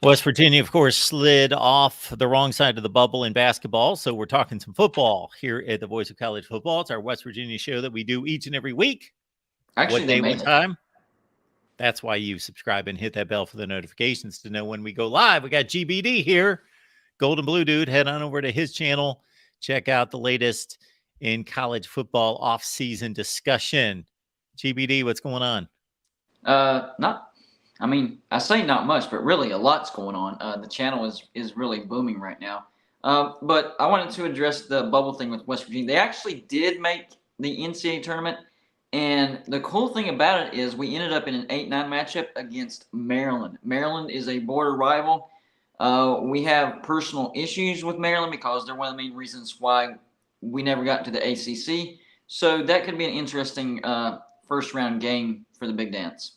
West Virginia, of course, slid off the wrong side of the bubble in basketball. So we're talking some football here at the Voice of College Football. It's our West Virginia show that we do each and every week. Actually, What they day, made what it. time? That's why you subscribe and hit that bell for the notifications to know when we go live. We got GBD here, Golden Blue Dude. Head on over to his channel. Check out the latest in college football off-season discussion. GBD, what's going on? I say not much, but really a lot's going on. The channel is really booming right now. But I wanted to address the bubble thing with West Virginia. They actually did make the NCAA tournament, and the cool thing about it is we ended up in an 8-9 matchup against Maryland. Maryland is a border rival. We have personal issues with Maryland because they're one of the main reasons why we never got to the ACC. So that could be an interesting first-round game for the Big Dance.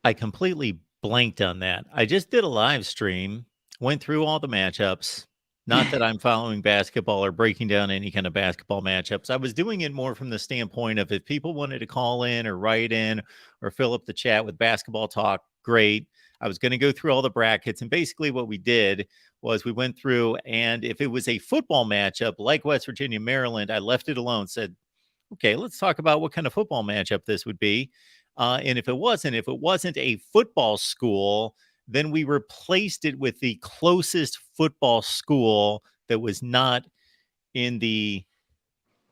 I completely blanked on that. I just did a live stream, went through all the matchups. Not that I'm following basketball or breaking down any kind of basketball matchups. I was doing it more from the standpoint of if people wanted to call in or write in or fill up the chat with basketball talk, great. I was going to go through all the brackets. And basically what we did was we went through, and if it was a football matchup like West Virginia, Maryland, I left it alone, said, okay, let's talk about what kind of football matchup this would be. And if it wasn't a football school, then we replaced it with the closest football school that was not in the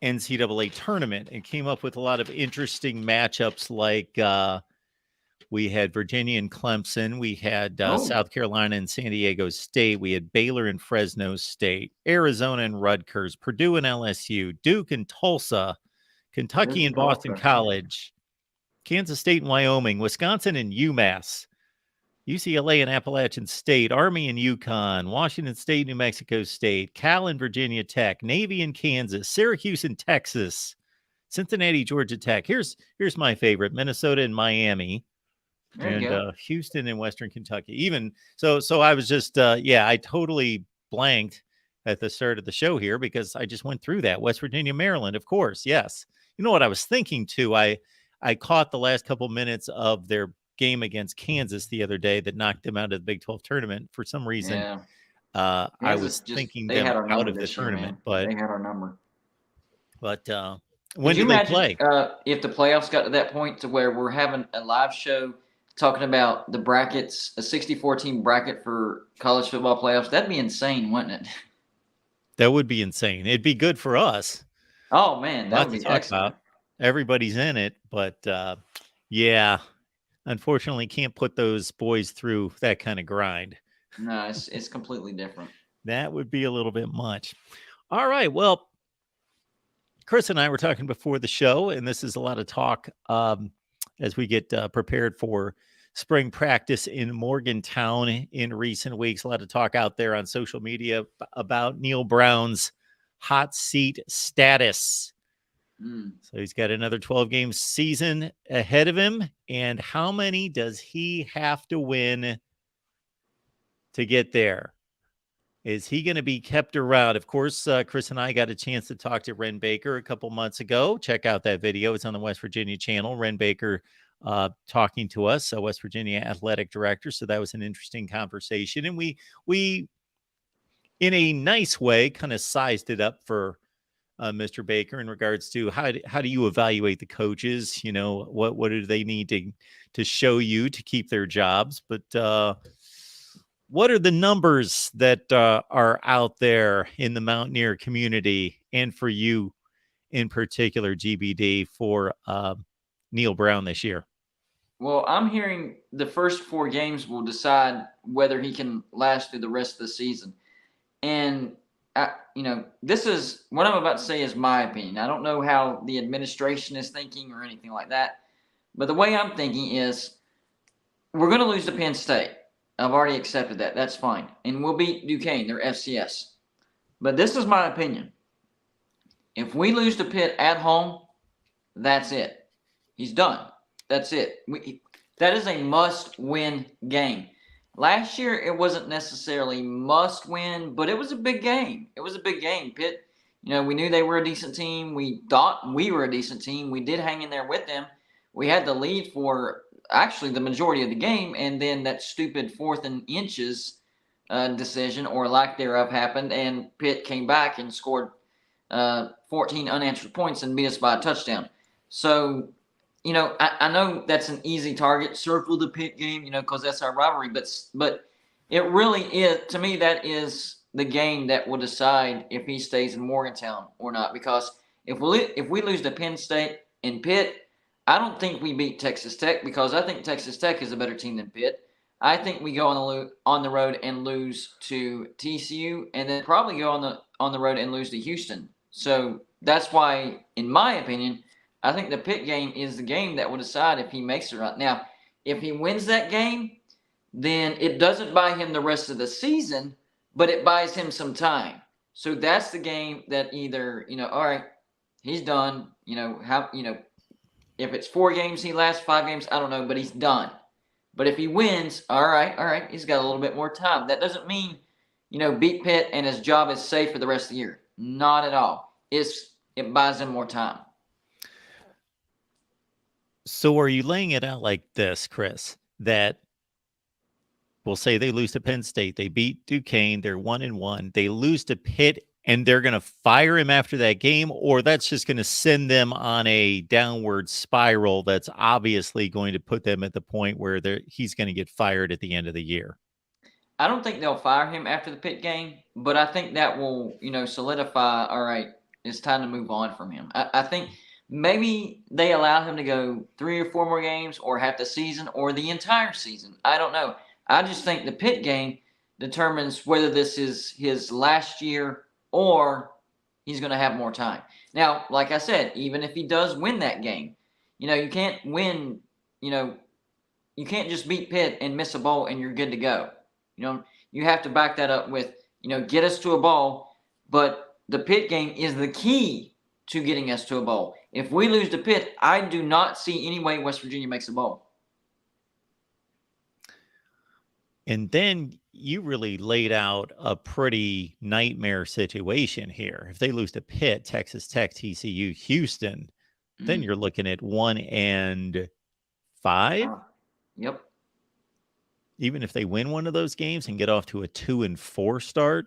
NCAA tournament, and came up with a lot of interesting matchups. Like we had Virginia and Clemson. We had South Carolina and San Diego State. We had Baylor and Fresno State, Arizona and Rutgers, Purdue and LSU, Duke and Tulsa, Kentucky and Boston College, Kansas State and Wyoming, Wisconsin and UMass, UCLA and Appalachian State, Army and UConn, Washington State, New Mexico State, Cal and Virginia Tech, Navy and Kansas, Syracuse and Texas, Cincinnati, Georgia Tech. Here's my favorite: Minnesota and Miami, and Houston and Western Kentucky. Even so I was just I totally blanked at the start of the show here because I just went through that. West Virginia, Maryland, of course, yes. You know what I was thinking too? I caught the last couple minutes of their game against Kansas the other day that knocked them out of the Big 12 tournament. For some reason, I was thinking them out of the tournament, but they had our number. But when do they play? If the playoffs got to that point to where we're having a live show talking about the brackets, a 64-team bracket for college football playoffs, that'd be insane, wouldn't it? That would be insane. It'd be good for us. Oh, man, that would be excellent. Everybody's in it, but unfortunately can't put those boys through that kind of grind. No, it's completely different. That would be a little bit much. All right, well, Chris and I were talking before the show, and this is a lot of talk as we get prepared for spring practice in Morgantown in recent weeks. A lot of talk out there on social media about Neil Brown's hot seat status. So he's got another 12-game season ahead of him. And how many does he have to win to get there? Is he going to be kept around? Of course, Chris and I got a chance to talk to Ren Baker a couple months ago. Check out that video. It's on the West Virginia channel. Ren Baker talking to us, West Virginia athletic director. So that was an interesting conversation. And we in a nice way, kind of sized it up for Mr. Baker in regards to how do you evaluate the coaches? You know, what do they need to show you to keep their jobs? But what are the numbers that are out there in the Mountaineer community and for you in particular, GBD, for Neil Brown this year? Well, I'm hearing the first 4 games will decide whether he can last through the rest of the season. And this is what I'm about to say is my opinion. I don't know how the administration is thinking or anything like that. But the way I'm thinking is we're going to lose to Penn State. I've already accepted that. That's fine. And we'll beat Duquesne. They're FCS. But this is my opinion. If we lose to Pitt at home, that's it. He's done. That's it. That is a must-win game. Last year, it wasn't necessarily must-win, but it was a big game. It was a big game. Pitt, we knew they were a decent team. We thought we were a decent team. We did hang in there with them. We had the lead for actually the majority of the game, and then that stupid 4th and inches decision or lack thereof happened, and Pitt came back and scored 14 unanswered points and beat us by a touchdown. So, I know that's an easy target. Circle the Pitt game, because that's our rivalry. But it really is, to me, that is the game that will decide if he stays in Morgantown or not. Because if we lose to Penn State and Pitt, I don't think we beat Texas Tech, because I think Texas Tech is a better team than Pitt. I think we go on the road and lose to TCU, and then probably go on the road and lose to Houston. So that's why, in my opinion, I think the Pitt game is the game that will decide if he makes it or not. Now, if he wins that game, then it doesn't buy him the rest of the season, but it buys him some time. So that's the game that either, all right, he's done. If it's 4 games, he lasts 5 games, I don't know, but he's done. But if he wins, all right, he's got a little bit more time. That doesn't mean, beat Pitt and his job is safe for the rest of the year. Not at all. It buys him more time. So are you laying it out like this, Chris, that we'll say they lose to Penn State, they beat Duquesne, they're 1-1, they lose to Pitt, and they're going to fire him after that game, or that's just going to send them on a downward spiral that's obviously going to put them at the point where he's going to get fired at the end of the year? I don't think they'll fire him after the Pitt game, but I think that will, solidify, all right, it's time to move on from him. I think maybe they allow him to go 3 or 4 more games, or half the season, or the entire season. I don't know. I just think the Pitt game determines whether this is his last year or he's going to have more time. Now, like I said, even if he does win that game, you can't win, you can't just beat Pitt and miss a bowl and you're good to go. You have to back that up with, get us to a bowl, but the Pitt game is the key to getting us to a bowl. If we lose to Pitt, I do not see any way West Virginia makes a bowl. And then you really laid out a pretty nightmare situation here. If they lose to Pitt, Texas Tech, TCU, Houston, then you're looking at 1-5. Yep. Even if they win one of those games and get off to a 2-4 start,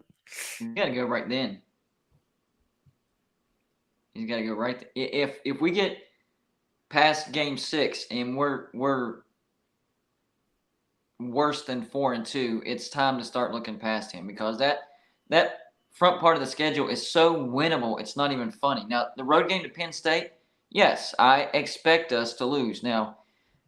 you got to go right then. He's got to go right. If we get past game 6 and we're worse than 4-2, it's time to start looking past him, because that front part of the schedule is so winnable. It's not even funny. Now, the road game to Penn State, yes, I expect us to lose. Now,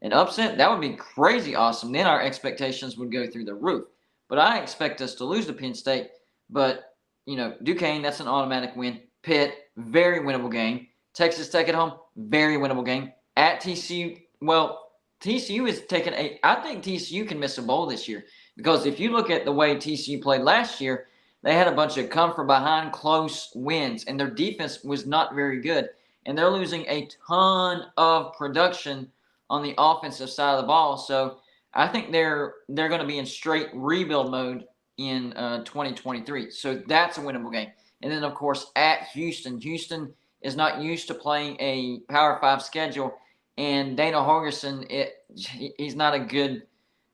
an upset, that would be crazy awesome. Then our expectations would go through the roof. But I expect us to lose to Penn State. But, Duquesne, that's an automatic win. Pitt, very winnable game. Texas Tech at home, very winnable game. At TCU, well, TCU is taking I think TCU can miss a bowl this year, because if you look at the way TCU played last year, they had a bunch of come from behind close wins, and their defense was not very good. And they're losing a ton of production on the offensive side of the ball. So I think they're going to be in straight rebuild mode in 2023. So that's a winnable game. And then, of course, at Houston. Houston is not used to playing a Power 5 schedule. And Dana Holgorsen, he's not a good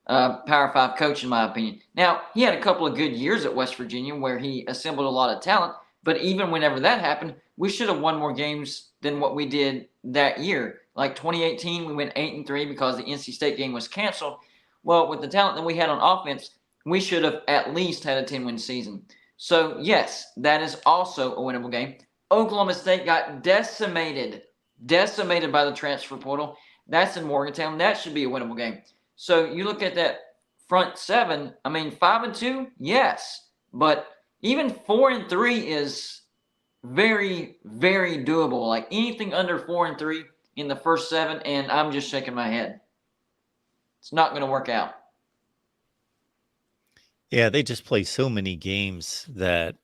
Power 5 coach, in my opinion. Now, he had a couple of good years at West Virginia where he assembled a lot of talent. But even whenever that happened, we should have won more games than what we did that year. Like 2018, we went 8-3 because the NC State game was canceled. Well, with the talent that we had on offense, we should have at least had a 10-win season. So, yes, that is also a winnable game. Oklahoma State got decimated by the transfer portal. That's in Morgantown. That should be a winnable game. So, you look at that front 7. I mean, 5-2, yes. But even 4-3 is very, very doable. Like anything under 4-3 in the first 7, and I'm just shaking my head. It's not going to work out. Yeah, they just play so many games that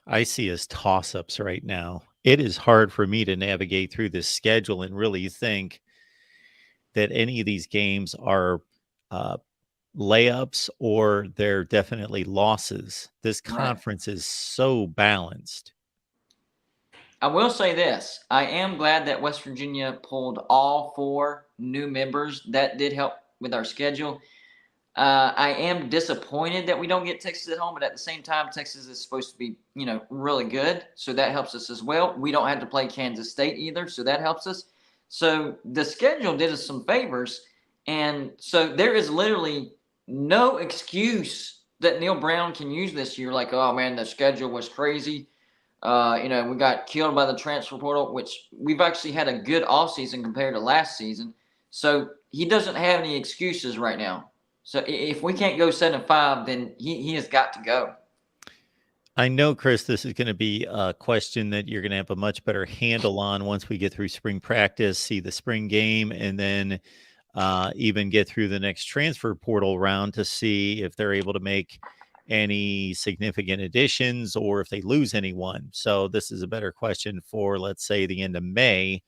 I see as toss-ups right now. It is hard for me to navigate through this schedule and really think that any of these games are layups or they're definitely losses. This conference is so balanced. I will say this. I am glad that West Virginia pulled all 4 new members. That did help with our schedule. I am disappointed that we don't get Texas at home, but at the same time, Texas is supposed to be, really good. So that helps us as well. We don't have to play Kansas State either, so that helps us. So the schedule did us some favors. And so there is literally no excuse that Neil Brown can use this year. Like, oh man, the schedule was crazy. We got killed by the transfer portal, which we've actually had a good offseason compared to last season. So he doesn't have any excuses right now. So if we can't go 7-5, then he has got to go. I know, Chris, this is going to be a question that you're going to have a much better handle on once we get through spring practice, see the spring game, and then even get through the next transfer portal round to see if they're able to make any significant additions or if they lose anyone. So this is a better question for, let's say, the end of May.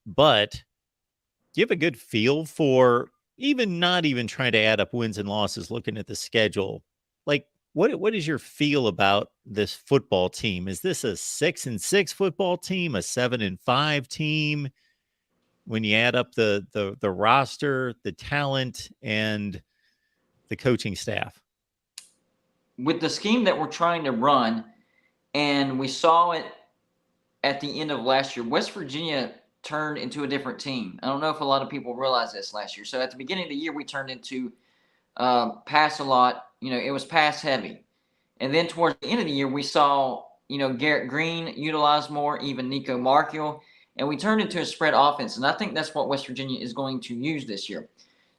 But do you have a good feel for not even trying to add up wins and losses, looking at the schedule? Like, what is your feel about this football team? Is this a 6-6 football team, a 7-5 team? When you add up the roster, the talent, and the coaching staff? With the scheme that we're trying to run, and we saw it at the end of last year, West Virginia turned into a different team. I don't know if a lot of people realize this last year. So at the beginning of the year, we turned into pass a lot. It was pass heavy. And then towards the end of the year, we saw, Garrett Green utilize more, even Nico Markiel, and we turned into a spread offense. And I think that's what West Virginia is going to use this year.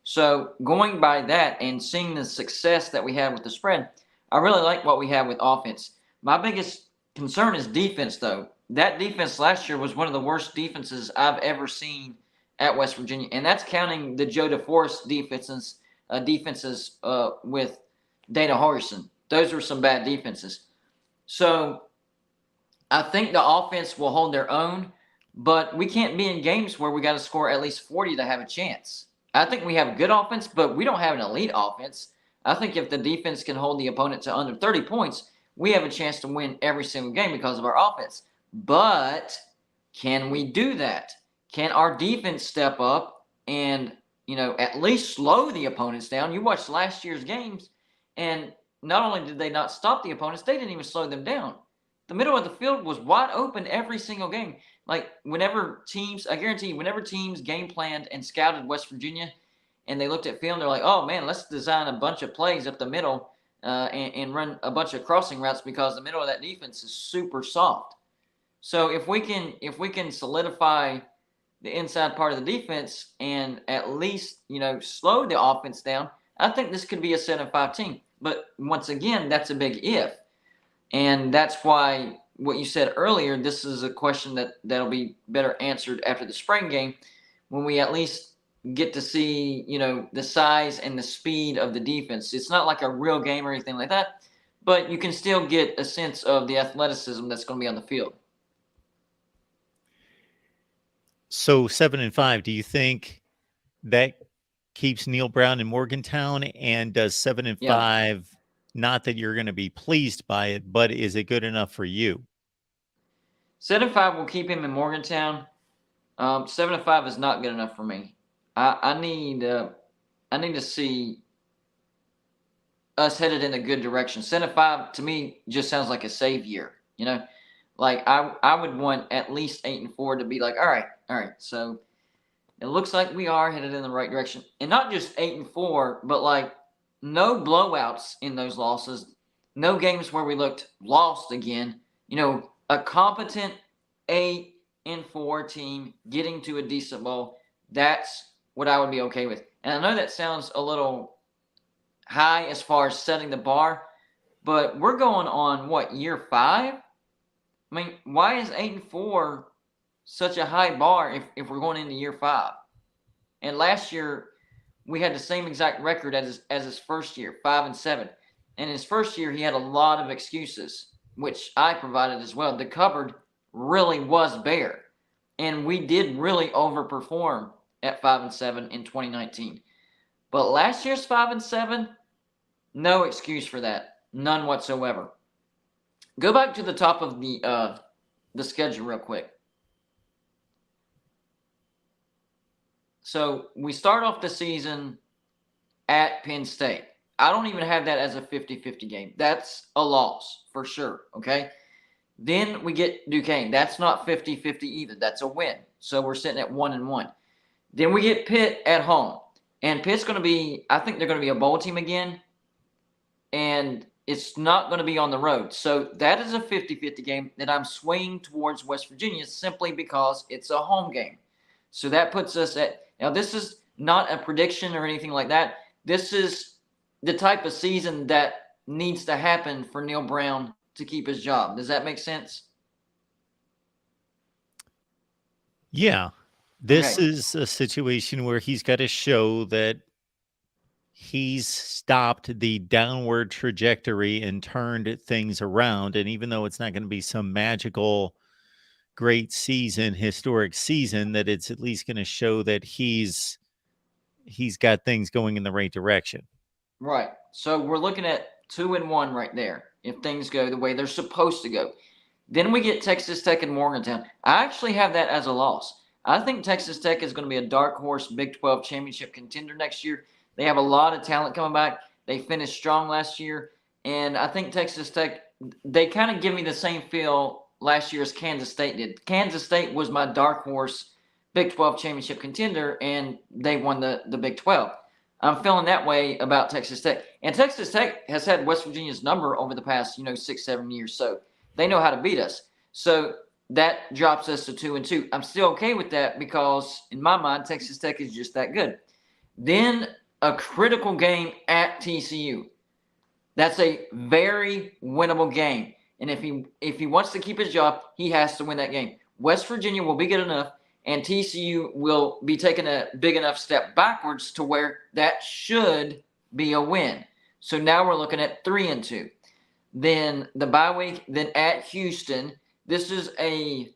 So going by that and seeing the success that we had with the spread, I really like what we have with offense. My biggest concern is defense, though. That defense last year was one of the worst defenses I've ever seen at West Virginia, and that's counting the Joe DeForest defenses with Dana Harrison. Those were some bad defenses. So I think the offense will hold their own, but we can't be in games where we got to score at least 40 to have a chance. I think we have a good offense, but we don't have an elite offense. I think if the defense can hold the opponent to under 30 points, we have a chance to win every single game because of our offense. But can we do that? Can our defense step up and, at least slow the opponents down? You watched last year's games, and not only did they not stop the opponents, they didn't even slow them down. The middle of the field was wide open every single game. Like, I guarantee you, whenever teams game planned and scouted West Virginia and they looked at film, they're like, oh, man, let's design a bunch of plays up the middle and run a bunch of crossing routes because the middle of that defense is super soft. So if we can solidify the inside part of the defense and at least, slow the offense down, I think this could be a 7-5 team. But once again, that's a big if. And that's why what you said earlier, this is a question that'll be better answered after the spring game when we at least get to see, the size and the speed of the defense. It's not like a real game or anything like that, but you can still get a sense of the athleticism that's going to be on the field. So 7-5, do you think that keeps Neil Brown in Morgantown? And does 7-5, not that you're going to be pleased by it, but is it good enough for you? 7-5 will keep him in Morgantown. 7-5 is not good enough for me. I need to see us headed in a good direction. 7-5 to me just sounds like a save year. Like I would want at least 8-4 to be like, all right. So it looks like we are headed in the right direction, and not just 8-4, but like no blowouts in those losses, no games where we looked lost again. A competent 8-4 team getting to a decent bowl. That's what I would be okay with. And I know that sounds a little high as far as setting the bar, but we're going on year 5? I mean, why is 8-4 such a high bar if we're going into year 5? And last year we had the same exact record as his first year, 5-7. And his first year he had a lot of excuses, which I provided as well. The cupboard really was bare, and we did really overperform at 5-7 in 2019. But last year's 5-7, no excuse for that, none whatsoever. Go back to the top of the the schedule real quick. So we start off the season at Penn State. I don't even have that as a 50-50 game. That's a loss for sure, okay? Then we get Duquesne. That's not 50-50 either. That's a win. So we're sitting at 1-1. Then we get Pitt at home. And Pitt's going to be, I think they're going to be a bowl team again. And it's not going to be on the road. So that is a 50-50 game that I'm swaying towards West Virginia simply because it's a home game. So that puts us at, now this is not a prediction or anything like that. This is the type of season that needs to happen for Neil Brown to keep his job. Does that make sense? Yeah. This Okay. is a situation where he's got to show that he's stopped the downward trajectory and turned things around. And even though it's not going to be some magical, great season, historic season, that it's at least going to show that he's got things going in the right direction. Right. So we're looking at 2-1 right there if things go the way they're supposed to go. Then we get Texas Tech and Morgantown. I actually have that as a loss. I think Texas Tech is going to be a dark horse Big 12 championship contender next year. They have a lot of talent coming back. They finished strong last year. And I think Texas Tech, they kind of give me the same feel last year as Kansas State did. Kansas State was my dark horse Big 12 championship contender, and they won the Big 12. I'm feeling that way about Texas Tech. And Texas Tech has had West Virginia's number over the past, 6-7 years. So they know how to beat us. So that drops us to 2-2. I'm still okay with that because in my mind, Texas Tech is just that good. Then a critical game at TCU. That's a very winnable game. And if he wants to keep his job, he has to win that game. West Virginia will be good enough, and TCU will be taking a big enough step backwards to where that should be a win. So now we're looking at 3-2. Then the bye week, then at Houston. This is a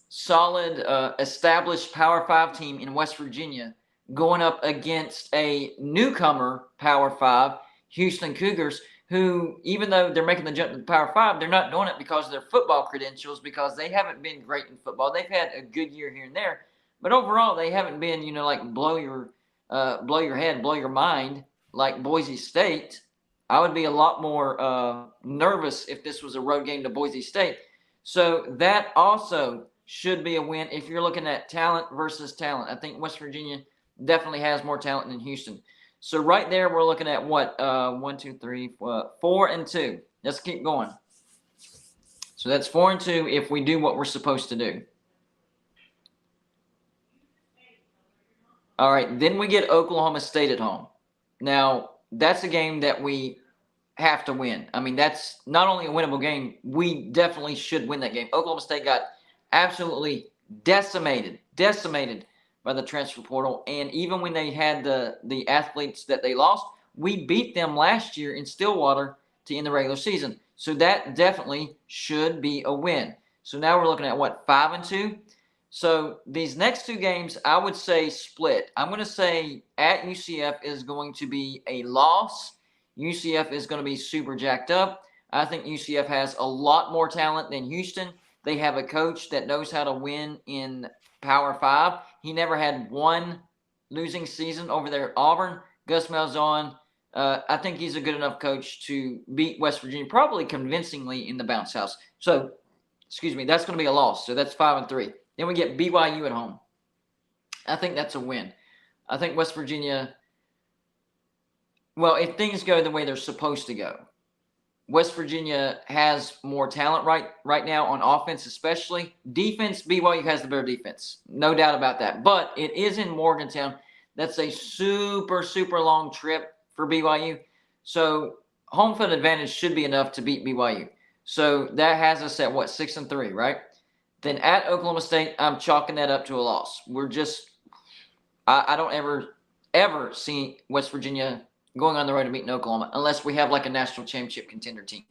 solid, established Power 5 team in West Virginia going up against a newcomer Power 5, Houston Cougars, who, even though they're making the jump to the Power 5, they're not doing it because of their football credentials, because they haven't been great in football. They've had a good year here and there, but overall they haven't been, like blow your head, blow your mind like Boise State. I would be a lot more nervous if this was a road game to Boise State. So that also should be a win if you're looking at talent versus talent. I think West Virginia definitely has more talent than Houston. So right there, we're looking at what? 1, 2, 3, 4, and 2. Let's keep going. So that's 4-2 if we do what we're supposed to do. All right, then we get Oklahoma State at home. Now, that's a game that we have to win. I mean, that's not only a winnable game, we definitely should win that game. Oklahoma State got absolutely decimated by the transfer portal. And even when they had the athletes that they lost, we beat them last year in Stillwater to end the regular season. So that definitely should be a win. So now we're looking at what, 5-2? So these next two games, I would say split. I'm going to say at UCF is going to be a loss. UCF is going to be super jacked up. I think UCF has a lot more talent than Houston. They have a coach that knows how to win in Power 5. He never had one losing season over there at Auburn. Gus Malzahn, I think he's a good enough coach to beat West Virginia, probably convincingly in the bounce house. So, that's going to be a loss. So that's 5-3. Then we get BYU at home. I think that's a win. I think West Virginia, well, if things go the way they're supposed to go, West Virginia has more talent right now on offense, especially. Defense, BYU has the better defense. No doubt about that. But it is in Morgantown. That's a super, super long trip for BYU. So home field advantage should be enough to beat BYU. So that has us at, what, 6-3, right? Then at Oklahoma State, I'm chalking that up to a loss. We're just – I don't ever see West Virginia – going on the road to beat Oklahoma, unless we have like a national championship contender team.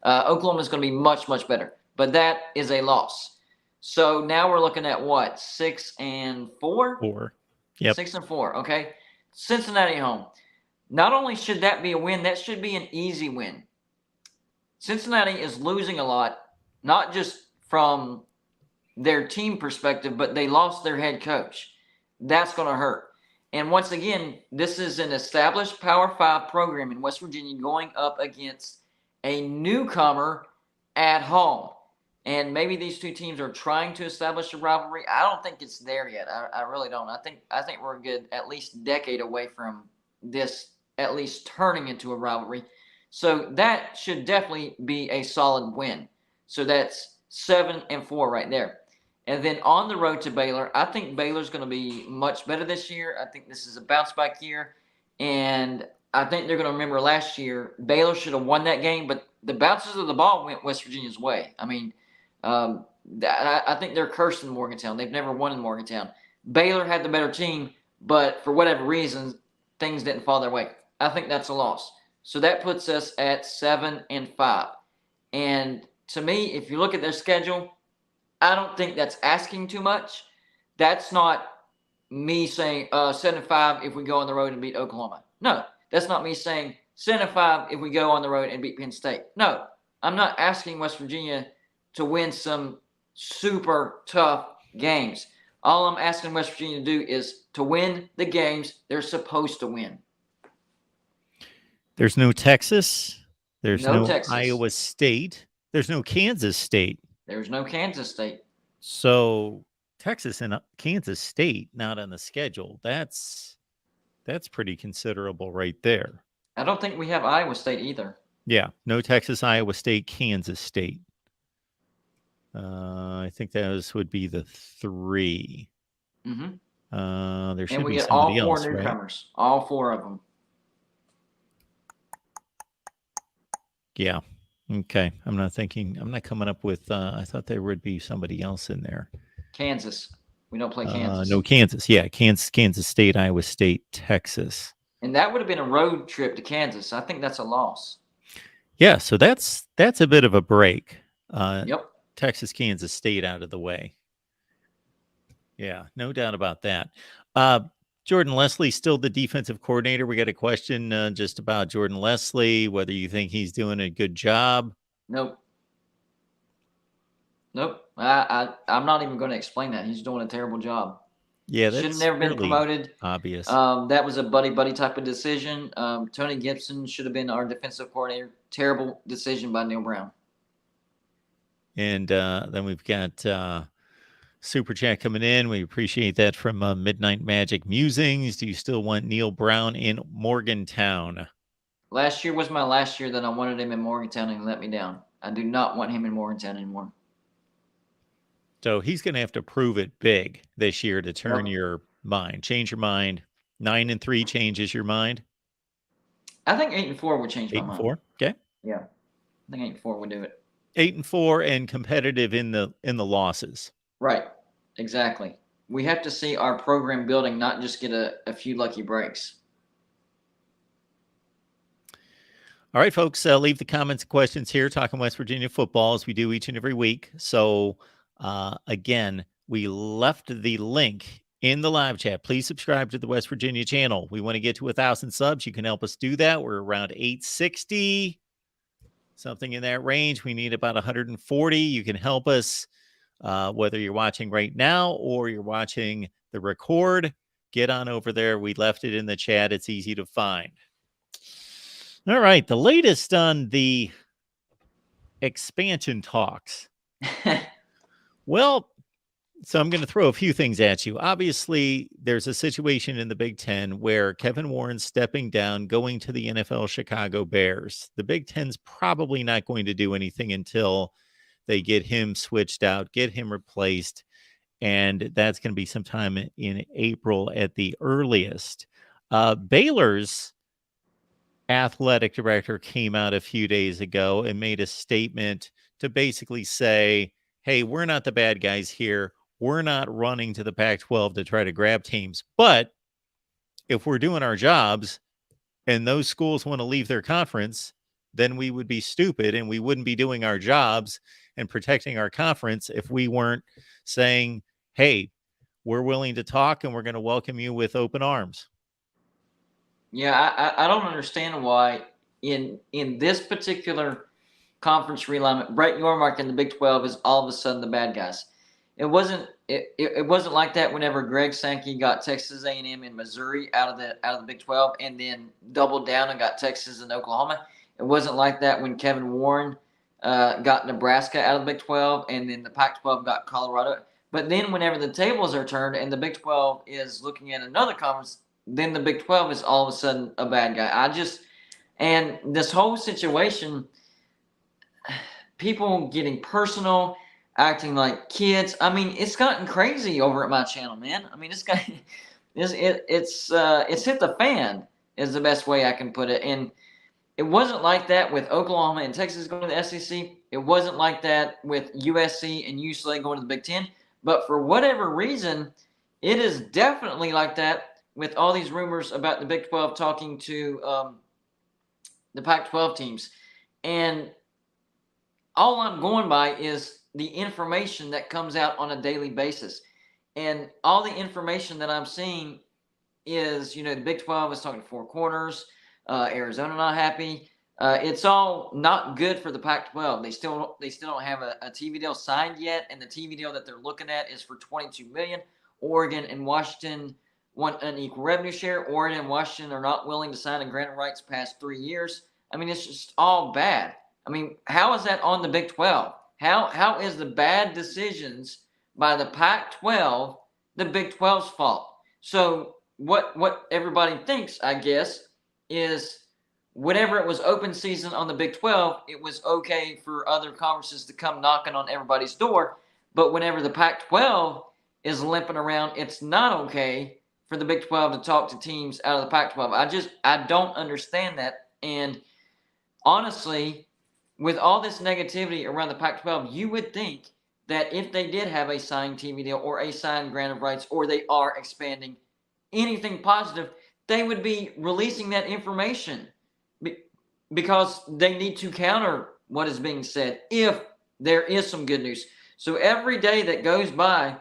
Oklahoma is going to be much, much better, but that is a loss. So now we're looking at what? 6-4? 4. Yep. 6-4. Okay. Cincinnati home. Not only should that be a win, that should be an easy win. Cincinnati is losing a lot. not just from their team perspective, but they lost their head coach. That's going to hurt. And once again, this is an established Power 5 program in West Virginia going up against a newcomer at home. And maybe these two teams are trying to establish a rivalry. I don't think it's there yet. I really don't. I think we're a good at least decade away from this at least turning into a rivalry. So that should definitely be a solid win. So that's 7-4 right there. And then on the road to Baylor, I think Baylor's going to be much better this year. I think this is a bounce back year. And I think they're going to remember last year, Baylor should have won that game, but the bounces of the ball went West Virginia's way. I mean, I think they're cursed in Morgantown. They've never won in Morgantown. Baylor had the better team, but for whatever reason, things didn't fall their way. I think that's a loss. So that puts us at 7-5. And to me, if you look at their schedule, I don't think that's asking too much. That's not me saying 7-5 if we go on the road and beat Oklahoma. No, that's not me saying 7-5 if we go on the road and beat Penn State. No, I'm not asking West Virginia to win some super tough games. All I'm asking West Virginia to do is to win the games they're supposed to win. There's no Texas. There's no Texas. Iowa State. There's no Kansas State. There's no Kansas State. So Texas and Kansas State not on the schedule. That's pretty considerable right there. I don't think we have Iowa State either. Yeah, no Texas, Iowa State, Kansas State. I think those would be the three. Mm-hmm. There should be somebody else, all 4 newcomers, right? All 4 of them. Yeah. Okay. I'm not coming up with, I thought there would be somebody else in there. Kansas. We don't play Kansas. No, Kansas. Yeah. Kansas State, Iowa State, Texas. And that would have been a road trip to Kansas. I think that's a loss. Yeah. So that's a bit of a break. Yep. Texas, Kansas State out of the way. Yeah. No doubt about that. Jordan Leslie, still the defensive coordinator. We got a question just about Jordan Leslie, whether you think he's doing a good job. Nope. I'm not even going to explain that. He's doing a terrible job. Yeah, that should have never been promoted. Obvious. That was a buddy type of decision. Tony Gibson should have been our defensive coordinator. Terrible decision by Neil Brown. And then we've got Super Chat coming in. We appreciate that from Midnight Magic Musings. Do you still want Neil Brown in Morgantown? Last year was my last year that I wanted him in Morgantown, and he let me down. I do not want him in Morgantown anymore. So he's going to have to prove it big this year to turn your mind, change your mind. 9-3 changes your mind. I think 8-4 would change my mind. 8-4, okay. Yeah, I think 8-4 would do it. 8-4 and competitive in the losses. Right, exactly. We have to see our program building, not just get a few lucky breaks. All right, folks, leave the comments and questions here, talking West Virginia football as we do each and every week. So, again, we left the link in the live chat. Please subscribe to the West Virginia channel. We want to get to 1,000 subs. You can help us do that. We're around 860, something in that range. We need about 140. You can help us. Whether you're watching right now or you're watching the record, get on over there. We left it in the chat. It's easy to find. All right. The latest on the expansion talks. Well, so I'm going to throw a few things at you. Obviously, there's a situation in the Big Ten where Kevin Warren's stepping down, going to the NFL Chicago Bears. The Big Ten's probably not going to do anything until they get him switched out, get him replaced, and that's going to be sometime in April at the earliest. Baylor's athletic director came out a few days ago and made a statement to basically say, hey, we're not the bad guys here. We're not running to the Pac-12 to try to grab teams. But if we're doing our jobs and those schools want to leave their conference, then we would be stupid and we wouldn't be doing our jobs and protecting our conference if we weren't saying, hey, we're willing to talk and we're going to welcome you with open arms. Yeah, I don't understand why in this particular conference realignment. Brett Yormark and the Big 12 is all of a sudden the bad guys. It wasn't like that whenever Greg Sankey got Texas A&M and Missouri out of the Big 12 and then doubled down and got Texas and Oklahoma. It wasn't like that when Kevin Warren got Nebraska out of the Big 12 and then the Pac-12 got Colorado. But then whenever the tables are turned and the Big 12 is looking at another conference, then the Big 12 is all of a sudden a bad guy. And this whole situation, people getting personal, acting like kids. I mean, it's gotten crazy over at my channel, man. I mean, it's hit the fan is the best way I can put it. And it wasn't like that with Oklahoma and Texas going to the SEC. It wasn't like that with USC and UCLA going to the Big Ten. But for whatever reason, it is definitely like that with all these rumors about the Big 12 talking to the Pac-12 teams. And all I'm going by is the information that comes out on a daily basis. And all the information that I'm seeing is, the Big 12 is talking 4 corners. Arizona not happy. It's all not good for the Pac-12. They still don't have a TV deal signed yet, and the TV deal that they're looking at is for $22 million. Oregon and Washington want an equal revenue share. Oregon and Washington are not willing to sign and grant rights past 3 years. I mean, it's just all bad. I mean, how is that on the Big 12? How is the bad decisions by the Pac-12 the Big 12's fault? So what everybody thinks, I guess, is whenever it was open season on the Big 12, it was okay for other conferences to come knocking on everybody's door. But whenever the Pac-12 is limping around, it's not okay for the Big 12 to talk to teams out of the Pac-12. I don't understand that. And honestly, with all this negativity around the Pac-12, you would think that if they did have a signed TV deal or a signed grant of rights, or they are expanding anything positive, they would be releasing that information because they need to counter what is being said if there is some good news. So every day that goes by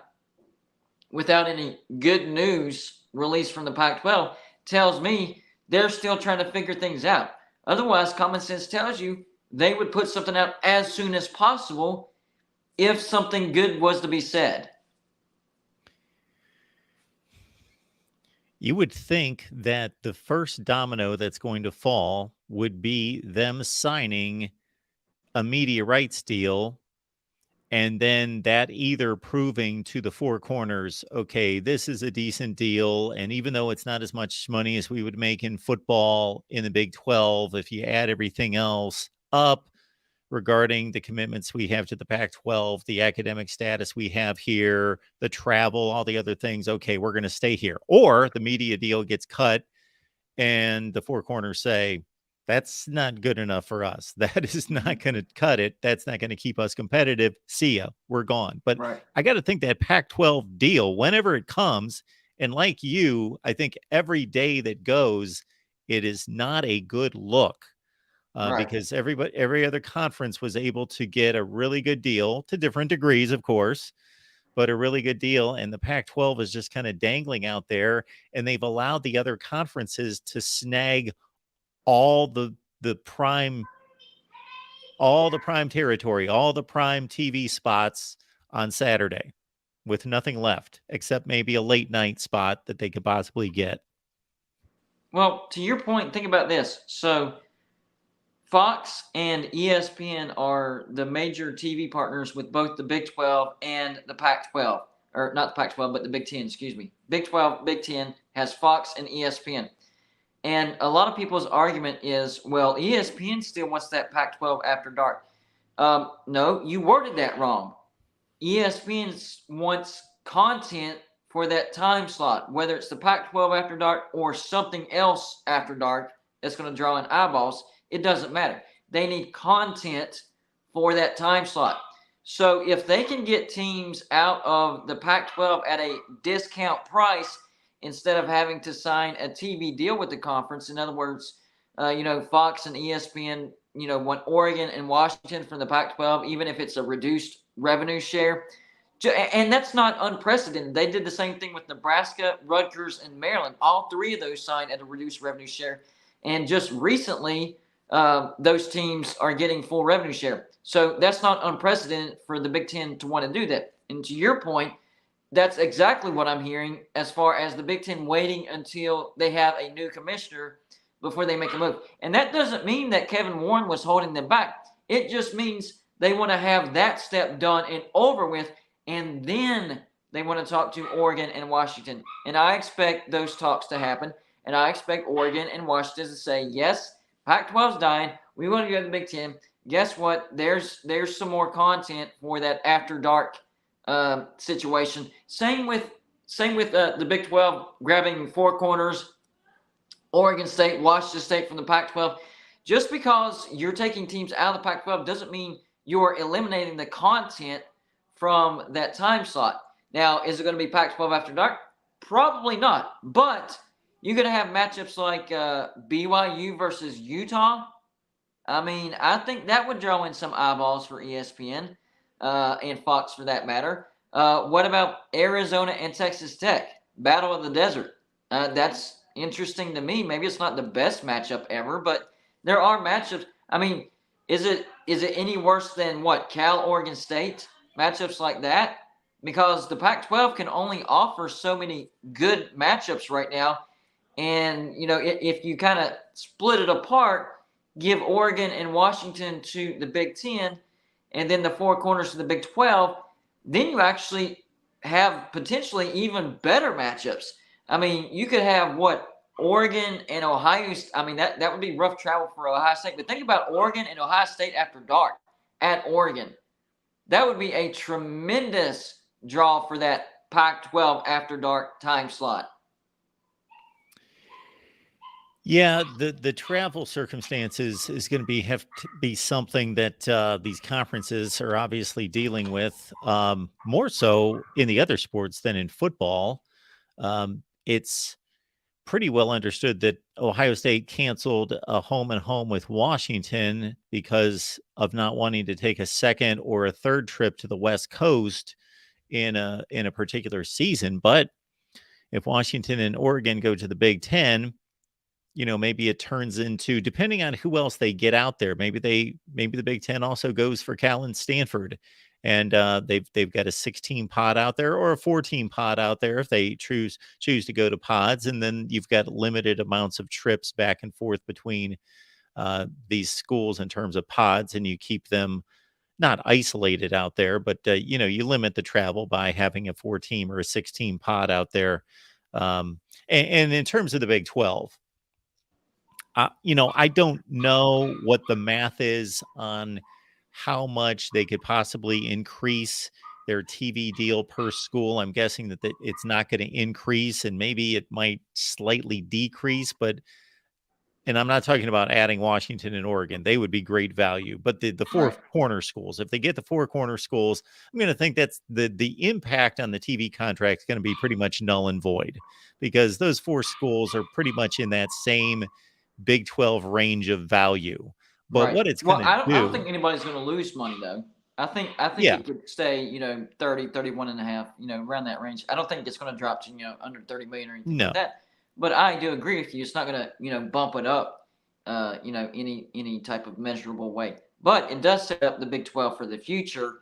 without any good news released from the Pac-12 tells me they're still trying to figure things out. Otherwise, common sense tells you they would put something out as soon as possible if something good was to be said. You would think that the first domino that's going to fall would be them signing a media rights deal, and then that either proving to the 4 corners, okay, this is a decent deal, and even though it's not as much money as we would make in football in the Big 12, if you add everything else up regarding the commitments we have to the Pac-12, the academic status we have here, the travel, all the other things, okay, we're going to stay here. Or the media deal gets cut and the 4 corners say, that's not good enough for us. That is not going to cut it. That's not going to keep us competitive. See ya. We're gone. But right. I got to think that Pac-12 deal, whenever it comes, and like you, I think every day that goes, it is not a good look. Right. Because every other conference was able to get a really good deal to different degrees, of course, but a really good deal. And the Pac-12 is just kind of dangling out there, and they've allowed the other conferences to snag all the prime territory, all the prime TV spots on Saturday with nothing left except maybe a late night spot that they could possibly get. Well, to your point, think about this. So Fox and ESPN are the major TV partners with both the Big 12 and the Pac-12. Or not the Pac-12, but the Big 10, excuse me. Big 12, Big 10 has Fox and ESPN. And a lot of people's argument is, well, ESPN still wants that Pac-12 after dark. No, you worded that wrong. ESPN wants content for that time slot, whether it's the Pac-12 after dark or something else after dark that's going to draw in eyeballs. It doesn't matter. They need content for that time slot. So if they can get teams out of the Pac-12 at a discount price instead of having to sign a TV deal with the conference, in other words, Fox and ESPN, want Oregon and Washington from the Pac-12, even if it's a reduced revenue share. And that's not unprecedented. They did the same thing with Nebraska, Rutgers, and Maryland. All 3 of those signed at a reduced revenue share. And just recently, those teams are getting full revenue share. So that's not unprecedented for the Big Ten to want to do that. And to your point, that's exactly what I'm hearing as far as the Big Ten waiting until they have a new commissioner before they make a move. And that doesn't mean that Kevin Warren was holding them back. It just means they want to have that step done and over with, and then they want to talk to Oregon and Washington. And I expect those talks to happen, and I expect Oregon and Washington to say, yes, Pac-12's dying. We want to go to the Big Ten. Guess what? There's some more content for that after dark situation. Same with the Big 12 grabbing four corners, Oregon State, Washington State from the Pac-12. Just because you're taking teams out of the Pac-12 doesn't mean you're eliminating the content from that time slot. Now, is it going to be Pac-12 after dark? Probably not. But you're going to have matchups like BYU versus Utah. I mean, I think that would draw in some eyeballs for ESPN and Fox for that matter. What about Arizona and Texas Tech? Battle of the Desert. That's interesting to me. Maybe it's not the best matchup ever, but there are matchups. I mean, is it any worse than what, Cal, Oregon State? Matchups like that? Because the Pac-12 can only offer so many good matchups right now. And, you know, if you kind of split it apart, give Oregon and Washington to the Big Ten, and then the four corners to the Big 12, then you actually have potentially even better matchups. I mean, you could have Oregon and Ohio. I mean, that would be rough travel for Ohio State. But think about Oregon and Ohio State after dark at Oregon. That would be a tremendous draw for that Pac-12 after dark time slot. Yeah, the travel circumstances is going to have to be something that these conferences are obviously dealing with, more so in the other sports than in football. It's pretty well understood that Ohio State canceled a home and home with Washington because of not wanting to take a second or a third trip to the West Coast in a particular season. But if Washington and Oregon go to the Big Ten, you know, maybe it turns into, depending on who else they get out there, maybe the Big Ten also goes for Cal and Stanford, and they've got a 16 pod out there or a 14 pod out there if they choose to go to pods, and then you've got limited amounts of trips back and forth between these schools in terms of pods, and you keep them not isolated out there, but you know, you limit the travel by having a 4-team or a 16 pod out there. And in terms of the Big 12. You know, I don't know what the math is on how much they could possibly increase their TV deal per school. I'm guessing that it's not going to increase, and maybe it might slightly decrease, and I'm not talking about adding Washington and Oregon. They would be great value. But the four corner schools, if they get the four corner schools, I'm going to think that's the impact on the TV contract is going to be pretty much null and void, because those four schools are pretty much in that same Big 12 range of value. But what it's going to I do. don't think anybody's going to lose money, though. I think Yeah. it could stay, you know, 30, 31 and a half, you know, around that range. I don't think it's going to drop to, you know, under 30 million or anything like that. But I do agree with you. It's not going to, you know, bump it up, you know, any type of measurable way. But it does set up the Big 12 for the future.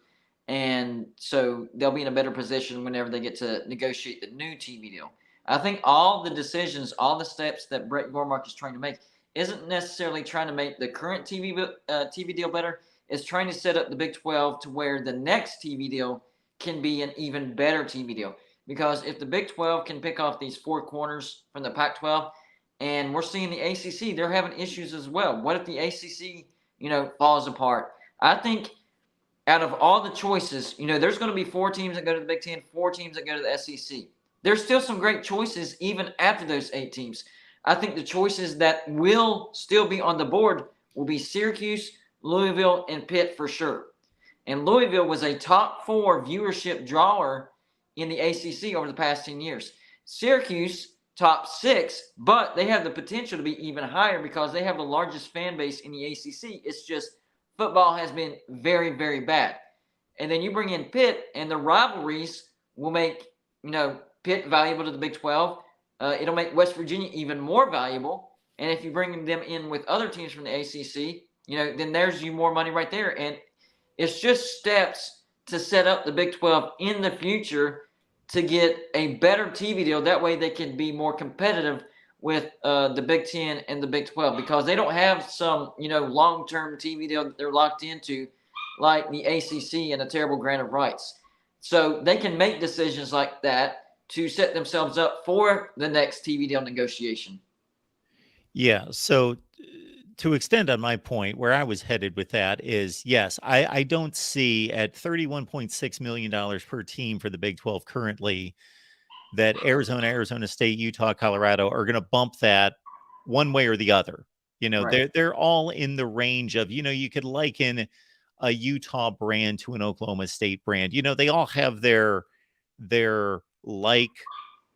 And so they'll be in a better position whenever they get to negotiate the new TV deal. I think all the decisions, all the steps that Brett Gormark is trying to make isn't necessarily trying to make the current TV deal better. It's trying to set up the Big 12 to where the next TV deal can be an even better TV deal. Because if the Big 12 can pick off these four corners from the Pac-12, and we're seeing the ACC, they're having issues as well. What if the ACC, you know, falls apart? I think out of all the choices, you know, there's going to be 4 teams that go to the Big Ten, 4 teams that go to the SEC. There's still some great choices even after those 8 teams. I think the choices that will still be on the board will be Syracuse, Louisville, and Pitt for sure. And Louisville was a top 4 viewership drawer in the ACC over the past 10 years. Syracuse, top 6, but they have the potential to be even higher because they have the largest fan base in the ACC. It's just football has been very, very bad. And then you bring in Pitt, and the rivalries will make, you know, Pitt valuable to the Big 12. It'll make West Virginia even more valuable. And if you bring them in with other teams from the ACC, then there's you more money right there. And it's just steps to set up the Big 12 in the future to get a better TV deal. That way they can be more competitive with the Big 10 and the Big 12, because they don't have some, long-term TV deal that they're locked into like the ACC and a terrible grant of rights. So they can make decisions like that to set themselves up for the next TV deal negotiation. Yeah. So to extend on my point, where I was headed with that is yes, I don't see at $31.6 million per team for the Big 12 currently that Arizona State, Utah, Colorado are going to bump that one way or the other. Right. They're all in the range of, you could liken a Utah brand to an Oklahoma State brand. They all have their like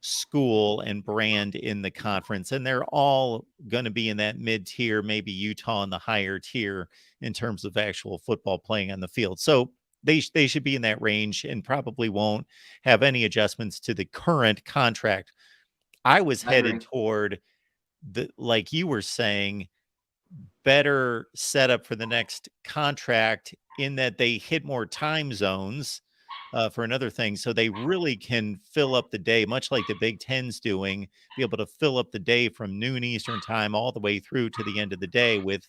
school and brand in the conference, and they're all going to be in that mid tier, maybe Utah in the higher tier in terms of actual football playing on the field. So they should be in that range and probably won't have any adjustments to the current contract. I was I agree. headed toward the, like you were saying, better setup for the next contract in that they hit more time zones for another thing. So they really can fill up the day, much like the Big Ten's doing, be able to fill up the day from noon Eastern time all the way through to the end of the day with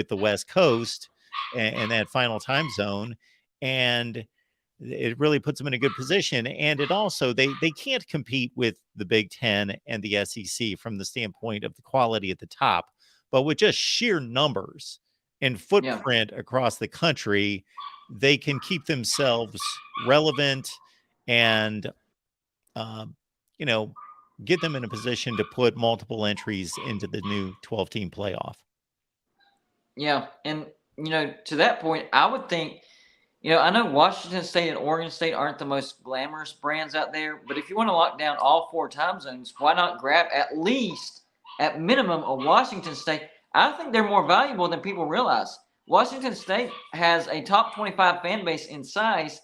the West Coast and that final time zone. And it really puts them in a good position. And it also, they can't compete with the Big Ten and the SEC from the standpoint of the quality at the top, but with just sheer numbers and Yeah. footprint across the country, they can keep themselves relevant and, um, you know, get them in a position to put multiple entries into the new 12 team playoff. Yeah. And, to that point, I would think, I know Washington State and Oregon State aren't the most glamorous brands out there, but if you want to lock down all four time zones, why not grab at least, at minimum, a Washington State? I think they're more valuable than people realize. Washington State has a top 25 fan base in size,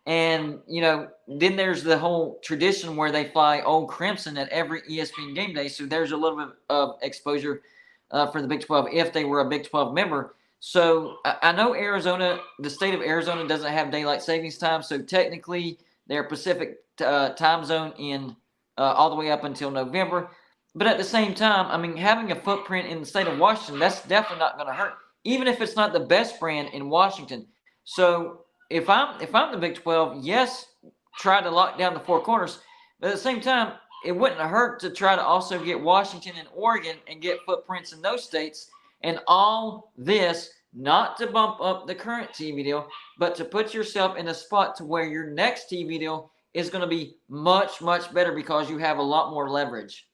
and then there's the whole tradition where they fly Old Crimson at every ESPN game day, so there's a little bit of exposure for the Big 12 if they were a Big 12 member. So I know Arizona, the state of Arizona, doesn't have daylight savings time, so technically they're Pacific time zone in all the way up until November. But at the same time, I mean, having a footprint in the state of Washington, that's definitely not going to hurt, even if it's not the best brand in Washington. So if I'm the Big 12, yes, try to lock down the four corners, but at the same time, it wouldn't hurt to try to also get Washington and Oregon and get footprints in those states. And all this not to bump up the current TV deal, but to put yourself in a spot to where your next TV deal is going to be much, much better because you have a lot more leverage.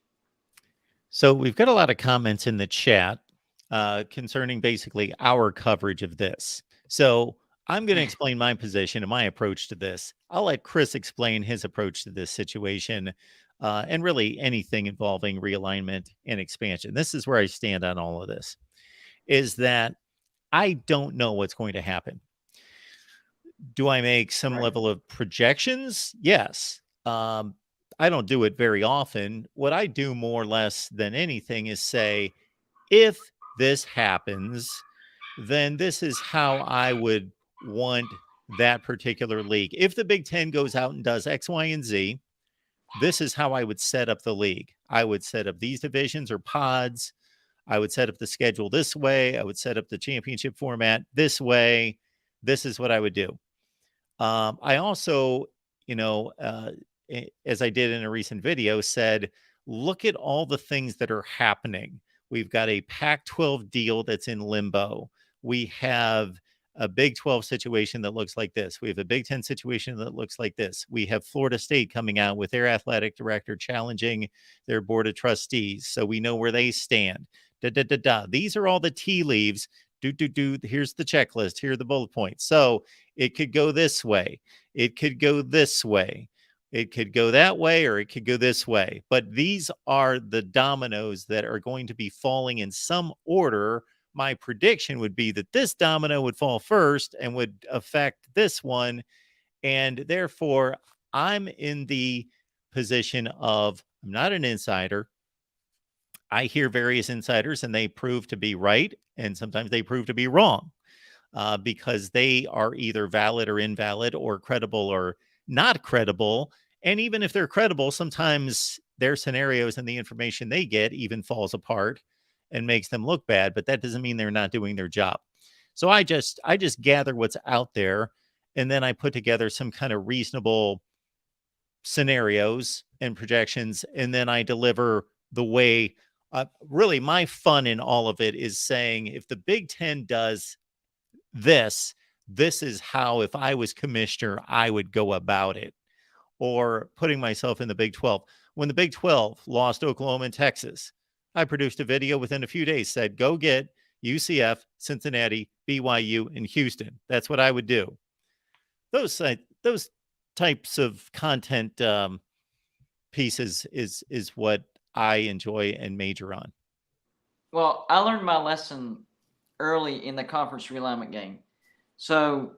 So we've got a lot of comments in the chat concerning basically our coverage of this. So I'm going to explain my position and my approach to this. I'll let Chris explain his approach to this situation and really anything involving realignment and expansion. This is where I stand on all of this, is that I don't know what's going to happen. Do I make some Right. level of projections? Yes. I don't do it very often. What I do more or less than anything is say, if this happens, then this is how I would want that particular league. If the Big Ten goes out and does X, Y, and Z, this is how I would set up the league. I would set up these divisions or pods. I would set up the schedule this way. I would set up the championship format this way. This is what I would do. I also, you know, as I did in a recent video, said, look at all the things that are happening. We've got a Pac 12 deal that's in limbo. We have a Big 12 situation that looks like this. We have a Big 10 situation that looks like this. We have Florida State coming out with their athletic director challenging their board of trustees. So we know where they stand. Da, da, da, da. These are all the tea leaves. Do. Here's the checklist. Here are the bullet points. So it could go this way. It could go this way. It could go that way, or it could go this way. But these are the dominoes that are going to be falling in some order. My prediction would be that this domino would fall first and would affect this one. And therefore, I'm in the position of, I'm not an insider. I hear various insiders, and they prove to be right, and sometimes they prove to be wrong, because they are either valid or invalid, or credible or not credible. And even if they're credible, sometimes their scenarios and the information they get even falls apart and makes them look bad. But that doesn't mean they're not doing their job. So I just gather what's out there, and then I put together some kind of reasonable scenarios and projections, and then I deliver the way. Really, my fun in all of it is saying, if the Big Ten does this, this is how, if I was commissioner, I would go about it. Or putting myself in the Big 12. When the Big 12 lost Oklahoma and Texas, I produced a video within a few days, said, go get UCF, Cincinnati, BYU, and Houston. That's what I would do. Those types of content pieces is what I enjoy and major on. Well, I learned my lesson early in the conference realignment game. So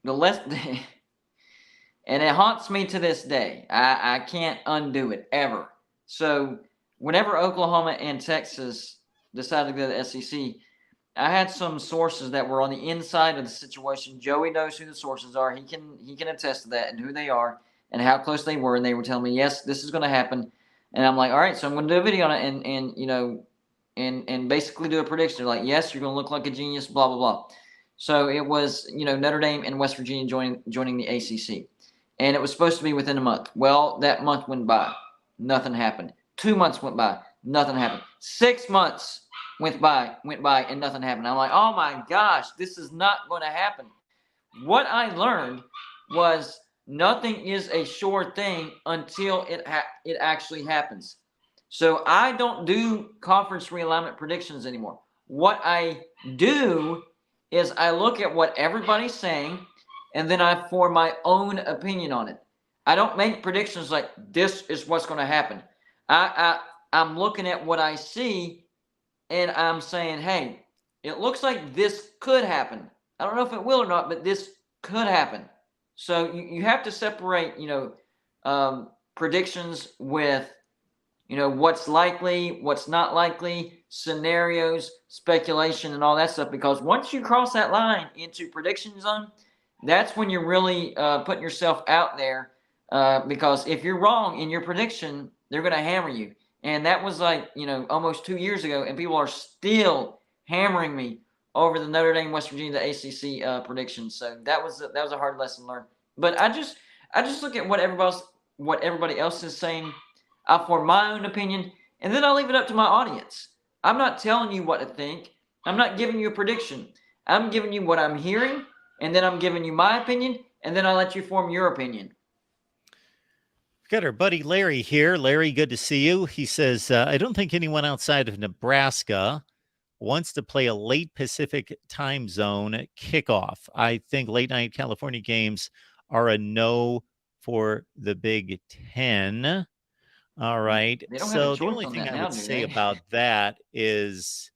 the lesson, and it haunts me to this day. I can't undo it ever. So whenever Oklahoma and Texas decided to go to the SEC, I had some sources that were on the inside of the situation. Joey knows who the sources are. He can attest to that and who they are and how close they were. And they were telling me, yes, this is going to happen. And I'm like, all right, so I'm going to do a video on it and basically do a prediction. They're like, yes, you're going to look like a genius, blah, blah, blah. So it was, Notre Dame and West Virginia joining the ACC. And it was supposed to be within a month. Well, that month went by. Nothing happened. 2 months went by. Nothing happened. 6 months went by, and nothing happened. I'm like, oh my gosh, this is not going to happen. What I learned was nothing is a sure thing until it actually happens. So I don't do conference realignment predictions anymore. What I do is I look at what everybody's saying, and then I form my own opinion on it. I don't make predictions like this is what's going to happen. I'm looking at what I see, and I'm saying, hey, it looks like this could happen. I don't know if it will or not, but this could happen. So you have to separate, predictions with, what's likely, what's not likely, scenarios, speculation, and all that stuff. Because once you cross that line into prediction zone, that's when you're really putting yourself out there. Because if you're wrong in your prediction, they're going to hammer you. And that was like, almost 2 years ago, and people are still hammering me over the Notre Dame, West Virginia, the ACC predictions. So that was a hard lesson learned. But I just look at what everybody else is saying. I form my own opinion, and then I leave it up to my audience. I'm not telling you what to think. I'm not giving you a prediction. I'm giving you what I'm hearing, and then I'm giving you my opinion, and then I let you form your opinion. Got our buddy Larry here. Larry, good to see you. He says, I don't think anyone outside of Nebraska wants to play a late Pacific time zone kickoff. I think late night California games are a no for the Big Ten. All right. They don't have a So the choice only on thing that I now, would do say they? about that is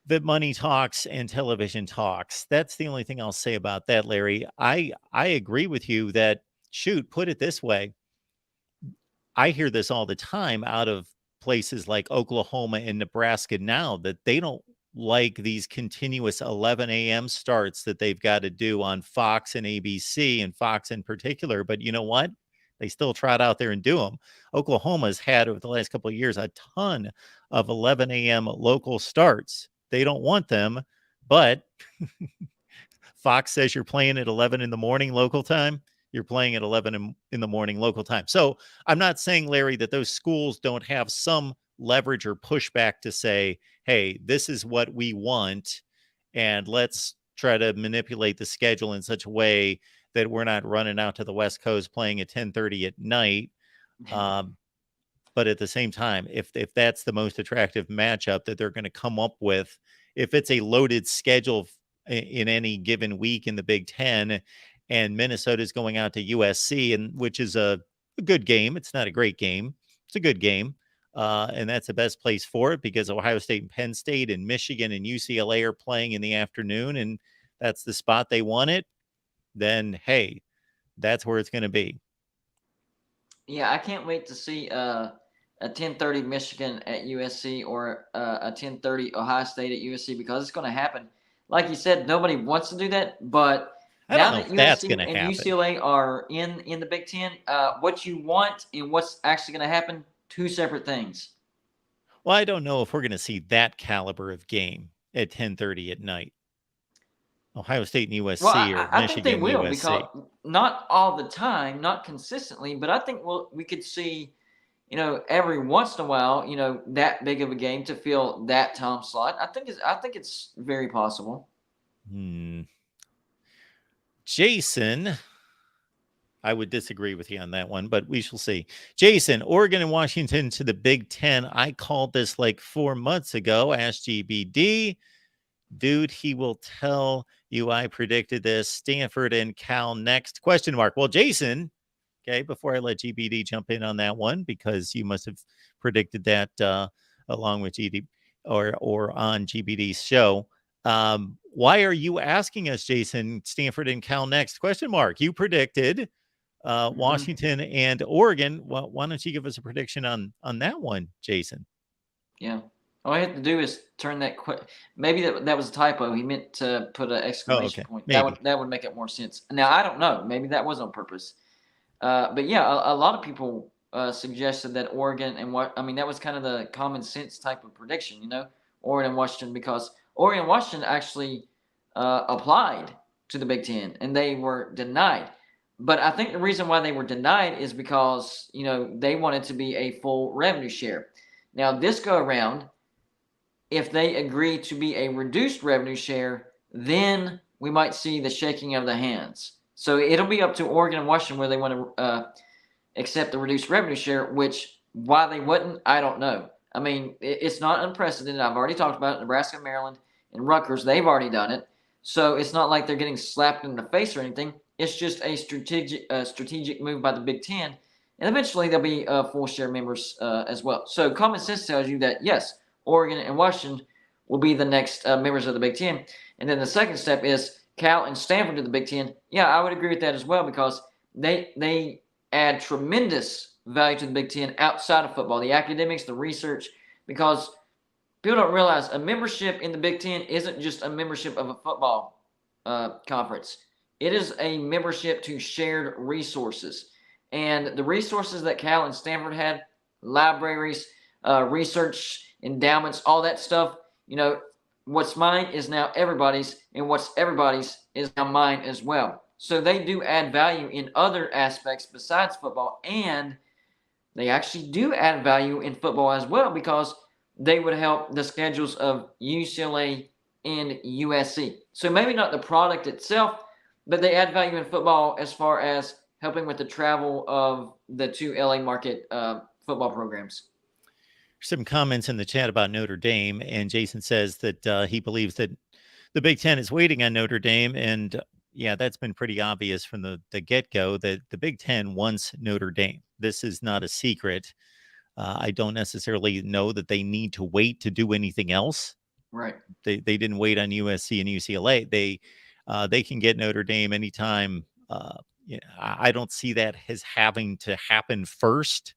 that money talks and television talks. That's the only thing I'll say about that, Larry. I agree with you that, shoot, put it this way. I hear this all the time out of places like Oklahoma and Nebraska now, that they don't like these continuous 11 a.m. starts that they've got to do on Fox and ABC, and Fox in particular. But you know what? They still trot out there and do them. Oklahoma's had, over the last couple of years, a ton of 11 a.m. local starts. They don't want them, but Fox says you're playing at 11 in the morning local time. You're playing at 11 in the morning local time. So I'm not saying, Larry, that those schools don't have some leverage or pushback to say, hey, this is what we want, and let's try to manipulate the schedule in such a way that we're not running out to the West Coast playing at 10:30 at night. But at the same time, if that's the most attractive matchup that they're going to come up with, if it's a loaded schedule in any given week in the Big Ten, and Minnesota's going out to USC, and which is a good game. It's not a great game. It's a good game. And that's the best place for it, because Ohio State and Penn State and Michigan and UCLA are playing in the afternoon, and that's the spot they want it. Then, hey, that's where it's going to be. Yeah, I can't wait to see a 10:30 Michigan at USC or a 10:30 Ohio State at USC because it's going to happen. Like you said, nobody wants to do that, but I don't now know that if that's USC going to and happen. UCLA are in the Big Ten, what you want and what's actually going to happen, two separate things. Well, I don't know if we're going to see that caliber of game at 10:30 at night. Ohio State and Well, USC or I think they Michigan will USC. because not all the time, not consistently, but I think we could see, every once in a while, that big of a game to fill that time slot. I think it's very possible. Jason, I would disagree with you on that one, but we shall see. Jason, Oregon and Washington to the Big Ten. I called this like 4 months ago. Ask GBD. Dude, he will tell you I predicted this. Stanford and Cal next? Question mark. Well, Jason, okay, before I let GBD jump in on that one, because you must have predicted that along with GD or on GBD's show. Why are you asking us, Jason, Stanford and Cal next? Question mark. You predicted Hmm. Washington and Oregon. Well, why don't you give us a prediction on that one, Jason? Yeah. All I have to do is turn that. Maybe that was a typo. He meant to put an Oh, exclamation okay, point. maybe. That would make it more sense. Now I don't know. Maybe that was on purpose. But yeah, a lot of people suggested that Oregon and what I mean that was kind of the common sense type of prediction. Oregon and Washington because Oregon and Washington actually applied to the Big Ten and they were denied. But I think the reason why they were denied is because they wanted to be a full revenue share. Now this go around, if they agree to be a reduced revenue share, then we might see the shaking of the hands. So it'll be up to Oregon and Washington where they want to accept the reduced revenue share, which why they wouldn't, I don't know. I mean, it's not unprecedented. I've already talked about it. Nebraska, Maryland, and Rutgers, they've already done it. So it's not like they're getting slapped in the face or anything. It's just a strategic move by the Big Ten. And eventually they'll be full share members as well. So common sense tells you that, yes, Oregon and Washington will be the next members of the Big Ten. And then the second step is Cal and Stanford to the Big Ten. Yeah, I would agree with that as well because they add tremendous value to the Big Ten outside of football, the academics, the research, because people don't realize a membership in the Big Ten isn't just a membership of a football conference. It is a membership to shared resources. And the resources that Cal and Stanford had, libraries, research, endowments, all that stuff, what's mine is now everybody's, and what's everybody's is now mine as well. So they do add value in other aspects besides football, and they actually do add value in football as well because they would help the schedules of UCLA and USC. So maybe not the product itself, but they add value in football as far as helping with the travel of the two LA market football programs. Some comments in the chat about Notre Dame, and Jason says that he believes that the Big Ten is waiting on Notre Dame, and yeah, that's been pretty obvious from the get go that the Big Ten wants Notre Dame. This is not a secret. I don't necessarily know that they need to wait to do anything else. Right. They didn't wait on USC and UCLA. They can get Notre Dame anytime. Yeah, I don't see that as having to happen first.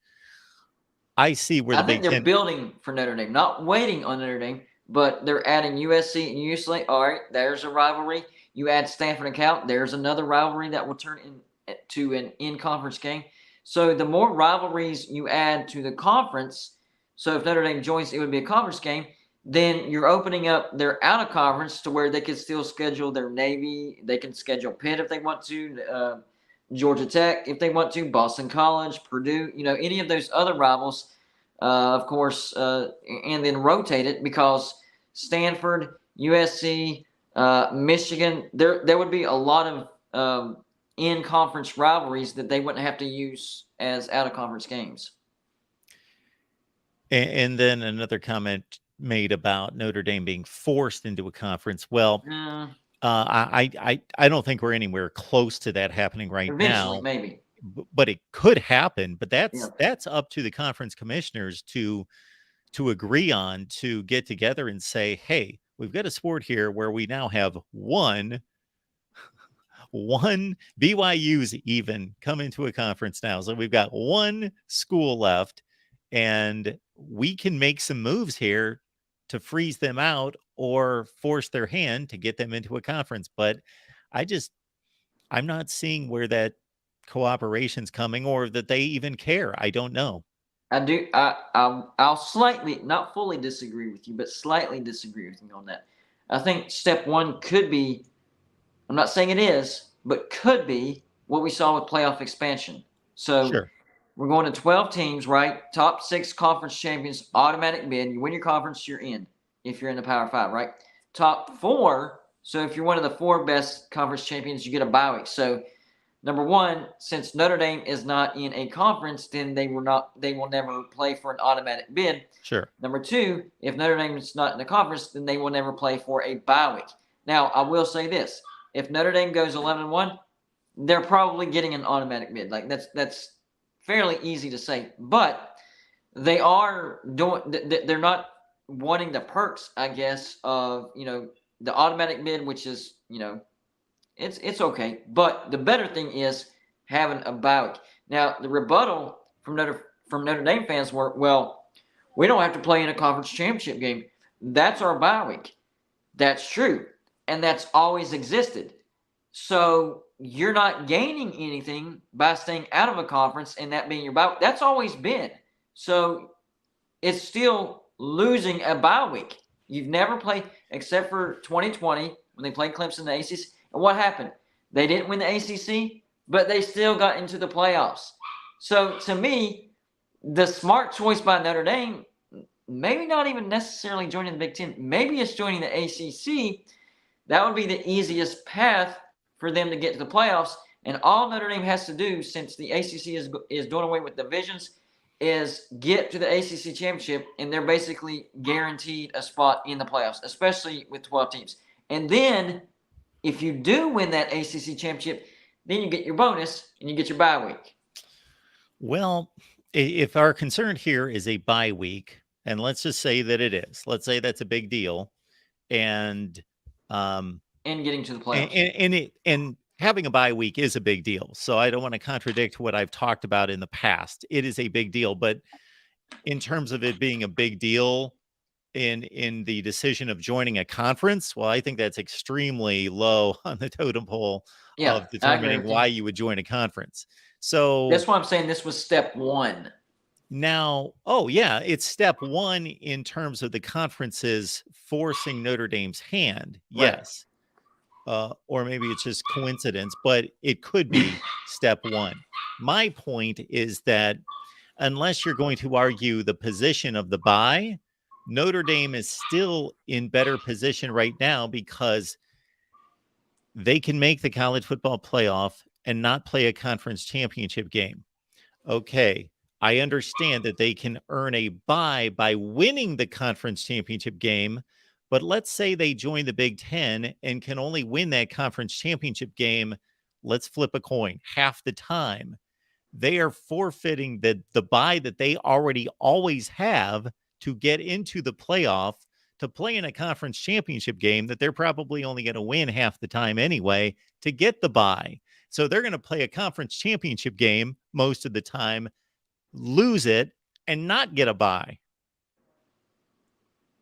I see where I the think Big they're Ten. building for Notre Dame, not waiting on Notre Dame, but they're adding USC and UCLA. All right, there's a rivalry. You add Stanford and Cal, there's another rivalry that will turn into an in-conference game. So the more rivalries you add to the conference, so if Notre Dame joins, it would be a conference game. Then you're opening up their out of conference to where they can still schedule their Navy. They can schedule Pitt if they want to, Georgia Tech if they want to, Boston College, Purdue. Any of those other rivals of course, and then rotate it because Stanford, USC, Michigan, there would be a lot of in conference rivalries that they wouldn't have to use as out of conference games. And then another comment made about Notre Dame being forced into a conference. Well, Uh, I don't think we're anywhere close to that happening right Eventually, now. maybe. But it could happen. But Yeah. that's up to the conference commissioners to agree on, to get together and say, hey, we've got a sport here where we now have one BYU's even come into a conference now. So we've got one school left, and we can make some moves here to freeze them out or force their hand to get them into a conference. But I just, I'm not seeing where that cooperation's coming or that they even care. I don't know. I do. I'll slightly, not fully disagree with you, but slightly disagree with you on that. I think step one could be. I'm not saying it is, but could be what we saw with playoff expansion. So Sure. we're going to 12 teams, right? Top 6 conference champions, automatic bid. You win your conference, you're in. If you're in the Power 5, right? Top 4. So if you're one of the 4 best conference champions, you get a bye week. So number one, since Notre Dame is not in a conference, then they will never play for an automatic bid. Sure. Number two, if Notre Dame is not in a conference, then they will never play for a bye week. Now, I will say this: if Notre Dame goes 11-1, they're probably getting an automatic bid. Like that's fairly easy to say, but they are doing. They're not wanting the perks, I guess, of the automatic bid, which is it's okay. But the better thing is having a bye week. Now, the rebuttal from Notre Dame fans were, well, we don't have to play in a conference championship game. That's our bye week. That's true, and that's always existed. So you're not gaining anything by staying out of a conference and that being your bye week. That's always been. So it's still losing a bye week. You've never played, except for 2020 when they played Clemson in the ACC. And what happened? They didn't win the ACC, but they still got into the playoffs. So to me, the smart choice by Notre Dame, maybe not even necessarily joining the Big Ten, maybe it's joining the ACC. That would be the easiest path for them to get to the playoffs. And all Notre Dame has to do, since the ACC is doing away with divisions, is get to the ACC championship, and they're basically guaranteed a spot in the playoffs, especially with 12 teams. And then if you do win that ACC championship, then you get your bonus and you get your bye week. Well, if our concern here is a bye week, and let's just say that it is, let's say that's a big deal, and getting to the playoffs, and having a bye week is a big deal. So I don't want to contradict what I've talked about in the past. It is a big deal, but in terms of it being a big deal in the decision of joining a conference, well, I think that's extremely low on the totem pole of determining why you would join a conference. So that's why I'm saying this was step one. Now, oh yeah, it's step one in terms of the conferences forcing Notre Dame's hand. Yes. Or maybe it's just coincidence, but it could be step one. My point is that unless you're going to argue the position of the bye, Notre Dame is still in better position right now because they can make the college football playoff and not play a conference championship game. Okay, I understand that they can earn a bye by winning the conference championship game, but let's say they join the Big Ten and can only win that conference championship game. Let's flip a coin half the time. They are forfeiting the bye that they already always have to get into the playoff to play in a conference championship game that they're probably only going to win half the time anyway to get the bye. So they're going to play a conference championship game most of the time, lose it, and not get a bye.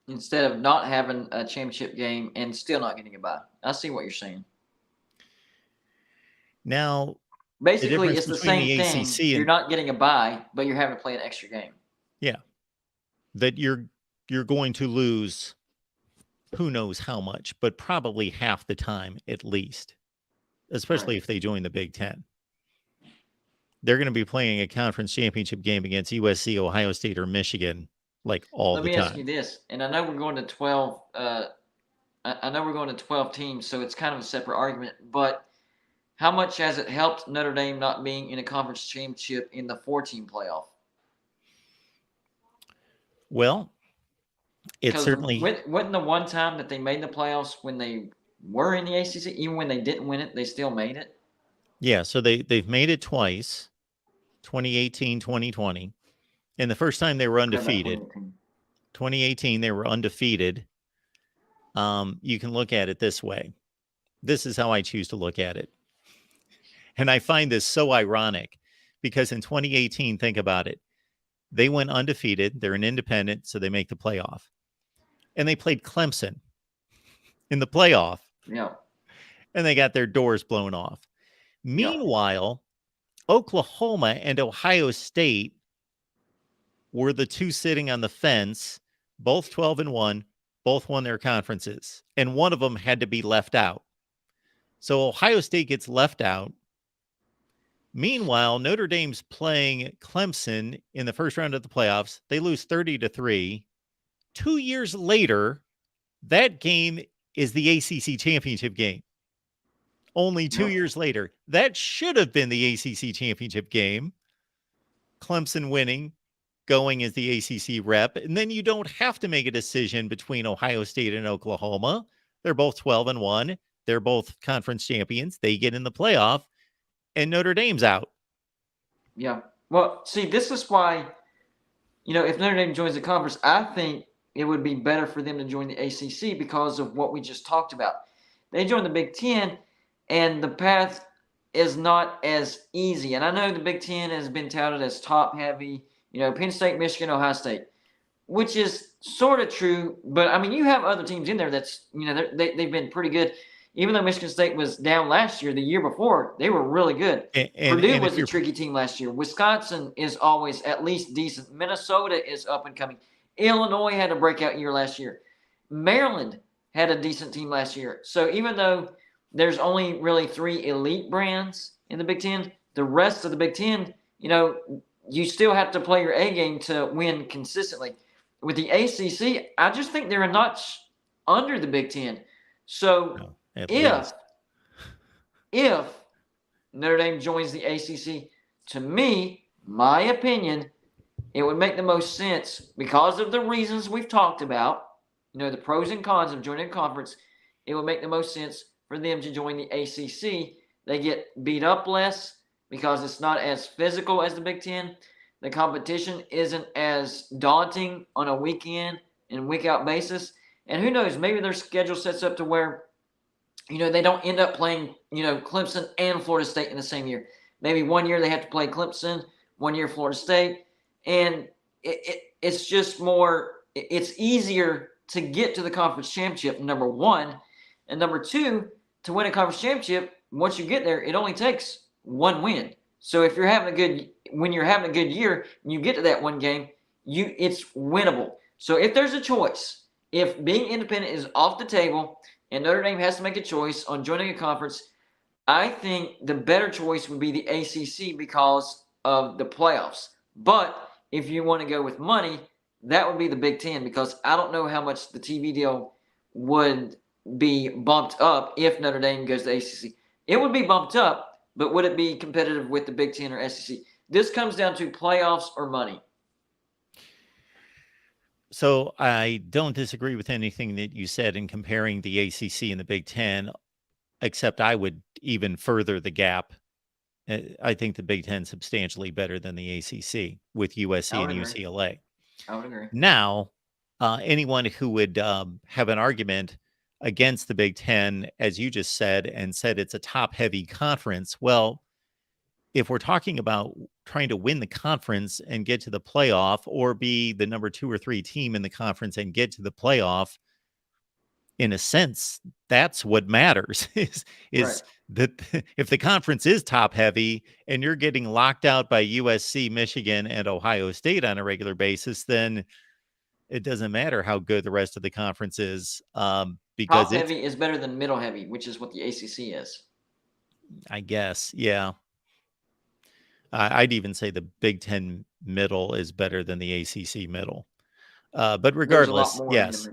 Instead of not having a championship game and still not getting a bye. I see what you're saying. Now, basically, it's the same thing. You're not getting a bye, but you're having to play an extra game. Yeah. That you're going to lose who knows how much, but probably half the time at least, especially if they join the Big Ten. They're going to be playing a conference championship game against USC, Ohio State, or Michigan like all the time. Let me ask you this, and I know we're going to 12. I know we're going to 12 teams, so it's kind of a separate argument. But how much has it helped Notre Dame not being in a conference championship in the 4-team playoff? Well, it certainly wasn't the one time that they made the playoffs when they were in the ACC, even when they didn't win it, they still made it. Yeah, so they've made it twice, 2018, 2020. And the first time they were undefeated. 2018, they were undefeated. You can look at it this way. This is how I choose to look at it. And I find this so ironic because in 2018, think about it. They went undefeated. They're an independent, so they make the playoff. And they played Clemson in the playoff, Yeah. and they got their doors blown off. Yeah. Meanwhile, Oklahoma and Ohio State were the two sitting on the fence, both 12-1, both won their conferences, and one of them had to be left out. So Ohio State gets left out. Meanwhile, Notre Dame's playing Clemson in the first round of the playoffs. They lose 30-3. 2 years later, that game is the ACC championship game. Only 2 years later. That should have been the ACC championship game. Clemson winning, going as the ACC rep. And then you don't have to make a decision between Ohio State and Oklahoma. They're both 12-1. They're both conference champions. They get in the playoff, and Notre Dame's out. Yeah. Well, see, this is why, if Notre Dame joins the conference, I think it would be better for them to join the ACC because of what we just talked about. They joined the Big Ten, and the path is not as easy. And I know the Big Ten has been touted as top-heavy, Penn State, Michigan, Ohio State, which is sort of true. But, I mean, you have other teams in there that's, they've been pretty good. Even though Michigan State was down last year, the year before, they were really good. Purdue was a tricky team last year. Wisconsin is always at least decent. Minnesota is up and coming. Illinois had a breakout year last year. Maryland had a decent team last year. So even though there's only really 3 elite brands in the Big Ten, the rest of the Big Ten, you still have to play your A game to win consistently. With the ACC, I just think they're a notch under the Big Ten. So if Notre Dame joins the ACC, to me, my opinion, it would make the most sense because of the reasons we've talked about, the pros and cons of joining a conference. It would make the most sense for them to join the ACC. They get beat up less because it's not as physical as the Big Ten. The competition isn't as daunting on a week in and week out basis. And who knows, maybe their schedule sets up to where they don't end up playing, Clemson and Florida State in the same year. Maybe 1 year they have to play Clemson, 1 year Florida State. And it's just more, it's easier to get to the conference championship, number one. And number two, to win a conference championship, once you get there, it only takes one win. So if when you're having a good year and you get to that one game, it's winnable. So if there's a choice, if being independent is off the table and Notre Dame has to make a choice on joining a conference, I think the better choice would be the ACC because of the playoffs. But if you want to go with money, that would be the Big Ten because I don't know how much the TV deal would be bumped up if Notre Dame goes to the ACC. It would be bumped up, but would it be competitive with the Big Ten or SEC? This comes down to playoffs or money. So I don't disagree with anything that you said in comparing the ACC and the Big Ten, except I would even further the gap. I think the Big Ten is substantially better than the ACC with USC and UCLA. I would agree. Now, anyone who would have an argument against the Big Ten, as you just said, and said it's a top-heavy conference, well, if we're talking about trying to win the conference and get to the playoff or be the number 2 or 3 team in the conference and get to the playoff, in a sense, that's what matters is Right. that if the conference is top heavy and you're getting locked out by USC, Michigan, and Ohio State on a regular basis, then it doesn't matter how good the rest of the conference is. Because top heavy is better than middle heavy, which is what the ACC is. I guess, yeah. I'd even say the Big Ten middle is better than the ACC middle. But regardless, yes.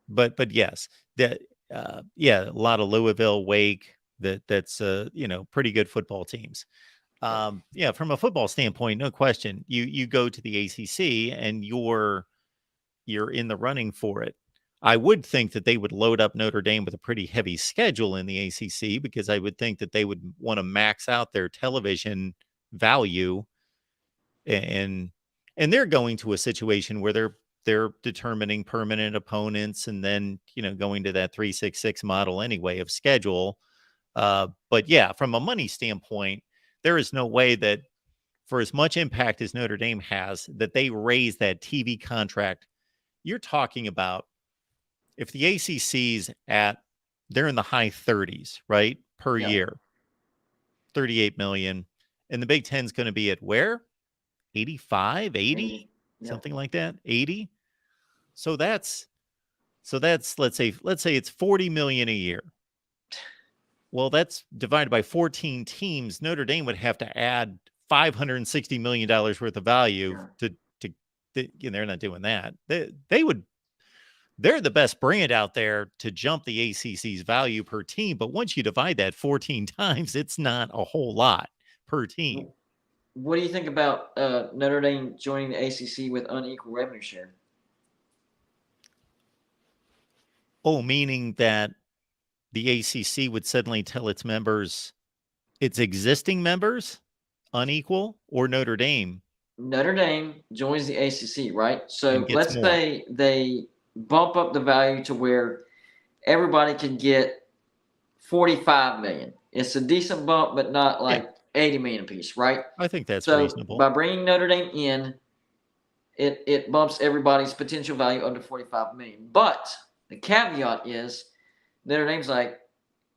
But yes, that a lot of Louisville, Wake, that's pretty good football teams. From a football standpoint, no question. You go to the ACC and you're in the running for it. I would think that they would load up Notre Dame with a pretty heavy schedule in the ACC because I would think that they would want to max out their television value, and they're going to a situation where they're determining permanent opponents and then going to that 3-6-6 model anyway of schedule. But yeah, from a money standpoint, there is no way that for as much impact as Notre Dame has, that they raise that TV contract. You're talking about if the ACC's they're in the high 30s, right? Per Yeah. year, 38 million. And the Big Ten's going to be at where? 85, 80, Yeah. something like that. 80. So that's let's say it's 40 million a year. Well, that's divided by 14 teams. Notre Dame would have to add $560 million worth of value Yeah. they're not doing that. They're the best brand out there to jump the ACC's value per team. But once you divide that 14 times, it's not a whole lot per team. What do you think about Notre Dame joining the ACC with unequal revenue share? Oh, meaning that the ACC would suddenly tell its existing members, unequal, or Notre Dame? Notre Dame joins the ACC, right? And So gets let's more. say they bump up the value to where everybody can get 45 million. It's a decent bump, but not Yeah, like 80 million apiece, right? I think that's So reasonable. by bringing Notre Dame in, it bumps everybody's potential value under 45 million. But the caveat is Notre Dame's like,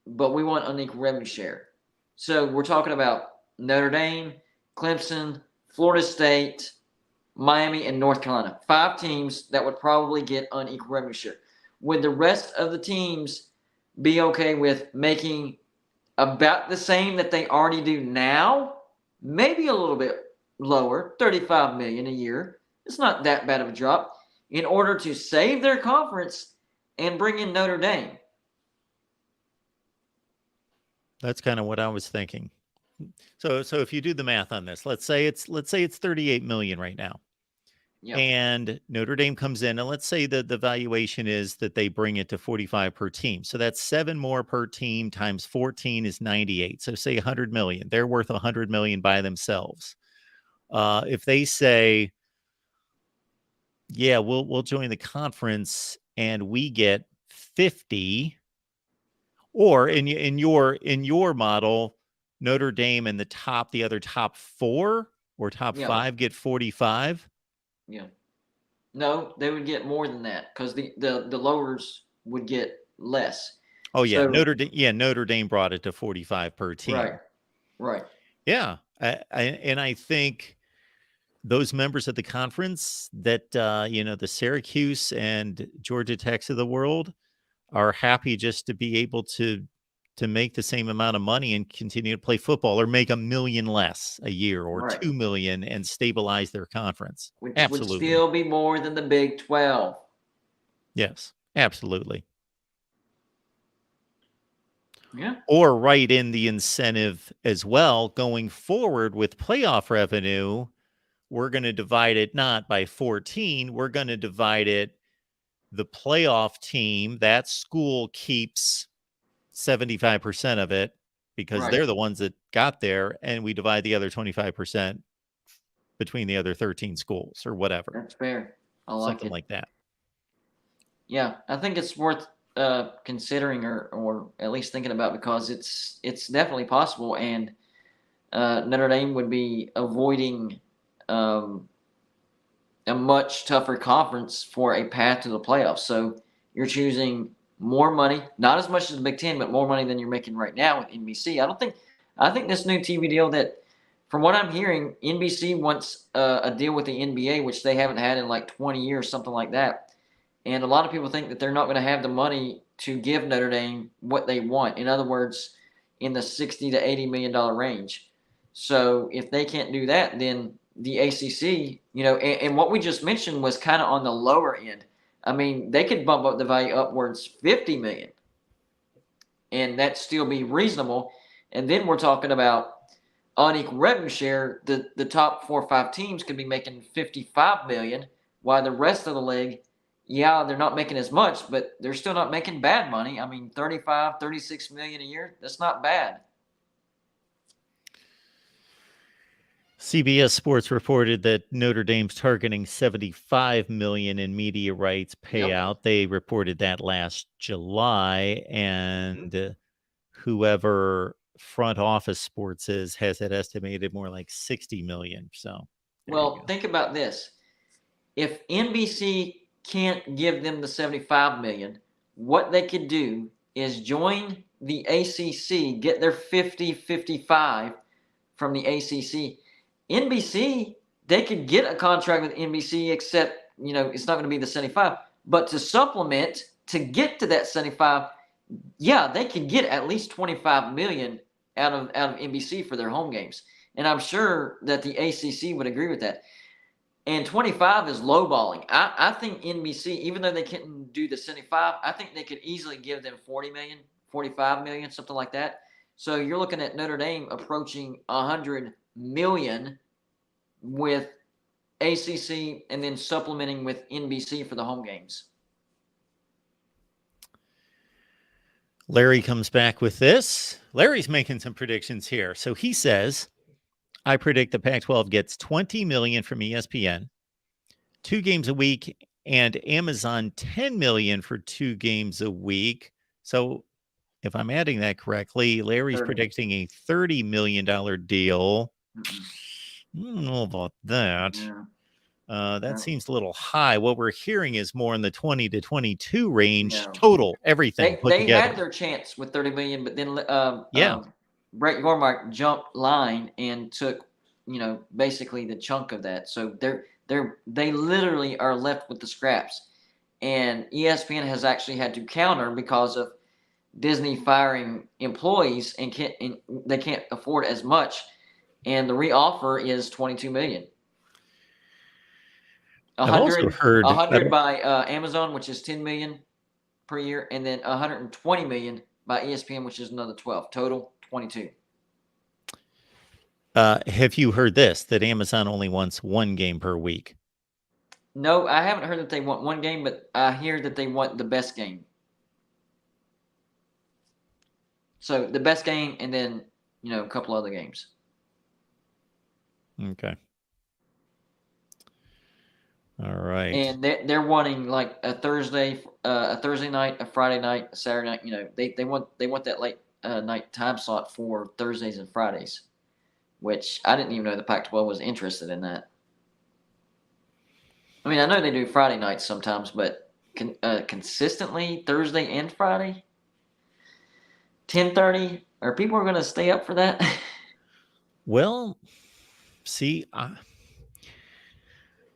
but we want unequal revenue share. So we're talking about Notre Dame, Clemson, Florida State, Miami, and North Carolina. 5 teams that would probably get unequal revenue share. Would the rest of the teams be okay with making about the same that they already do now? Maybe a little bit lower, 35 million a year. It's not that bad of a drop in order to save their conference and bring in Notre Dame. That's kind of what I was thinking. So if you do the math on this, let's say it's 38 million right now. Yeah. And Notre Dame comes in, and let's say that the valuation is that they bring it to 45 per team. So that's 7 more per team times 14 is 98. So say 100 million. They're worth 100 million by themselves. If they say, yeah, we'll join the conference and we get 50, or in your model, Notre Dame and the other top 4 or top 5 get 45. Yeah. No, they would get more than that because the lowers would get less. Oh yeah, So, Notre Dame brought it to 45 per team. Right. Yeah, and I think those members of the conference that the Syracuse and Georgia Techs of the world are happy just to be able to make the same amount of money and continue to play football, or make $1 million less a year, or Right. $2 million, and stabilize their conference. Which Absolutely. would still be more than the Big 12. Yes, absolutely. Yeah. Or write in the incentive as well going forward with playoff revenue. We're going to divide it not by 14. We're going to divide it. The playoff team, that school keeps 75% of it because they're the ones that got there. And we divide the other 25% between the other 13 schools or whatever. That's fair. I like Something it. like that. Yeah, I think it's worth considering or at least thinking about because it's definitely possible, and Notre Dame would be avoiding a much tougher conference for a path to the playoffs. So you're choosing more money, not as much as the Big Ten, but more money than you're making right now with NBC. I think this new TV deal that, from what I'm hearing, NBC wants a deal with the NBA, which they haven't had in like 20 years, something like that. And a lot of people think that they're not going to have the money to give Notre Dame what they want. In other words, in the $60 to $80 million range. So if they can't do that, then the ACC, and what we just mentioned was kind of on the lower end. I mean, they could bump up the value upwards 50 million, and that still be reasonable. And then we're talking about unequal revenue share. The top 4 or 5 teams could be making 55 million, while the rest of the league, yeah, they're not making as much, but they're still not making bad money. I mean, 35, 36 million a year, that's not bad. CBS Sports reported that Notre Dame's targeting $75 million in media rights payout. Yep. They reported that last July, and whoever Front Office Sports has it estimated more like 60 million. So there you Well, go. think about this. If NBC can't give them the 75 million, what they could do is join the ACC, get their 50-55 from the ACC. NBC, they could get a contract with NBC, except, it's not going to be the 75. But to supplement, to get to that 75, yeah, they can get at least 25 million out of NBC for their home games. And I'm sure that the ACC would agree with that. And 25 is lowballing. I think NBC, even though they couldn't do the 75, I think they could easily give them 40 million, 45 million, something like that. So you're looking at Notre Dame approaching 100 million with ACC and then supplementing with NBC for the home games. Larry comes back with this. Larry's making some predictions here. So he says, I predict the Pac-12 gets 20 million from ESPN, 2 games a week, and Amazon 10 million for 2 games a week. So if I'm adding that correctly, Larry's 30. predicting a $30 million deal. Mm-mm. I don't know about that. Yeah. That seems a little high. What we're hearing is more in the 20 to 22 range Yeah. total, everything put They together. had their chance with 30 million, but then Yeah. Brett Yormark jumped line and took, basically the chunk of that. So they literally are left with the scraps. And ESPN has actually had to counter because of Disney firing employees and they can't afford as much. And the reoffer is 22 million. I've also heard 100 by Amazon, which is 10 million per year, and then 120 million by ESPN, which is another 12. Total 22. Have you heard this, that Amazon only wants 1 game per week? No, I haven't heard that they want 1 game, but I hear that they want the best game. So the best game and then, a couple other games. Okay. All right. And they're wanting like a Thursday night, a Friday night, a Saturday night. They want that late night time slot for Thursdays and Fridays, which I didn't even know the Pac-12 was interested in that. I mean, I know they do Friday nights sometimes, but consistently Thursday and Friday, 10:30. Are people going to stay up for that? Well, see,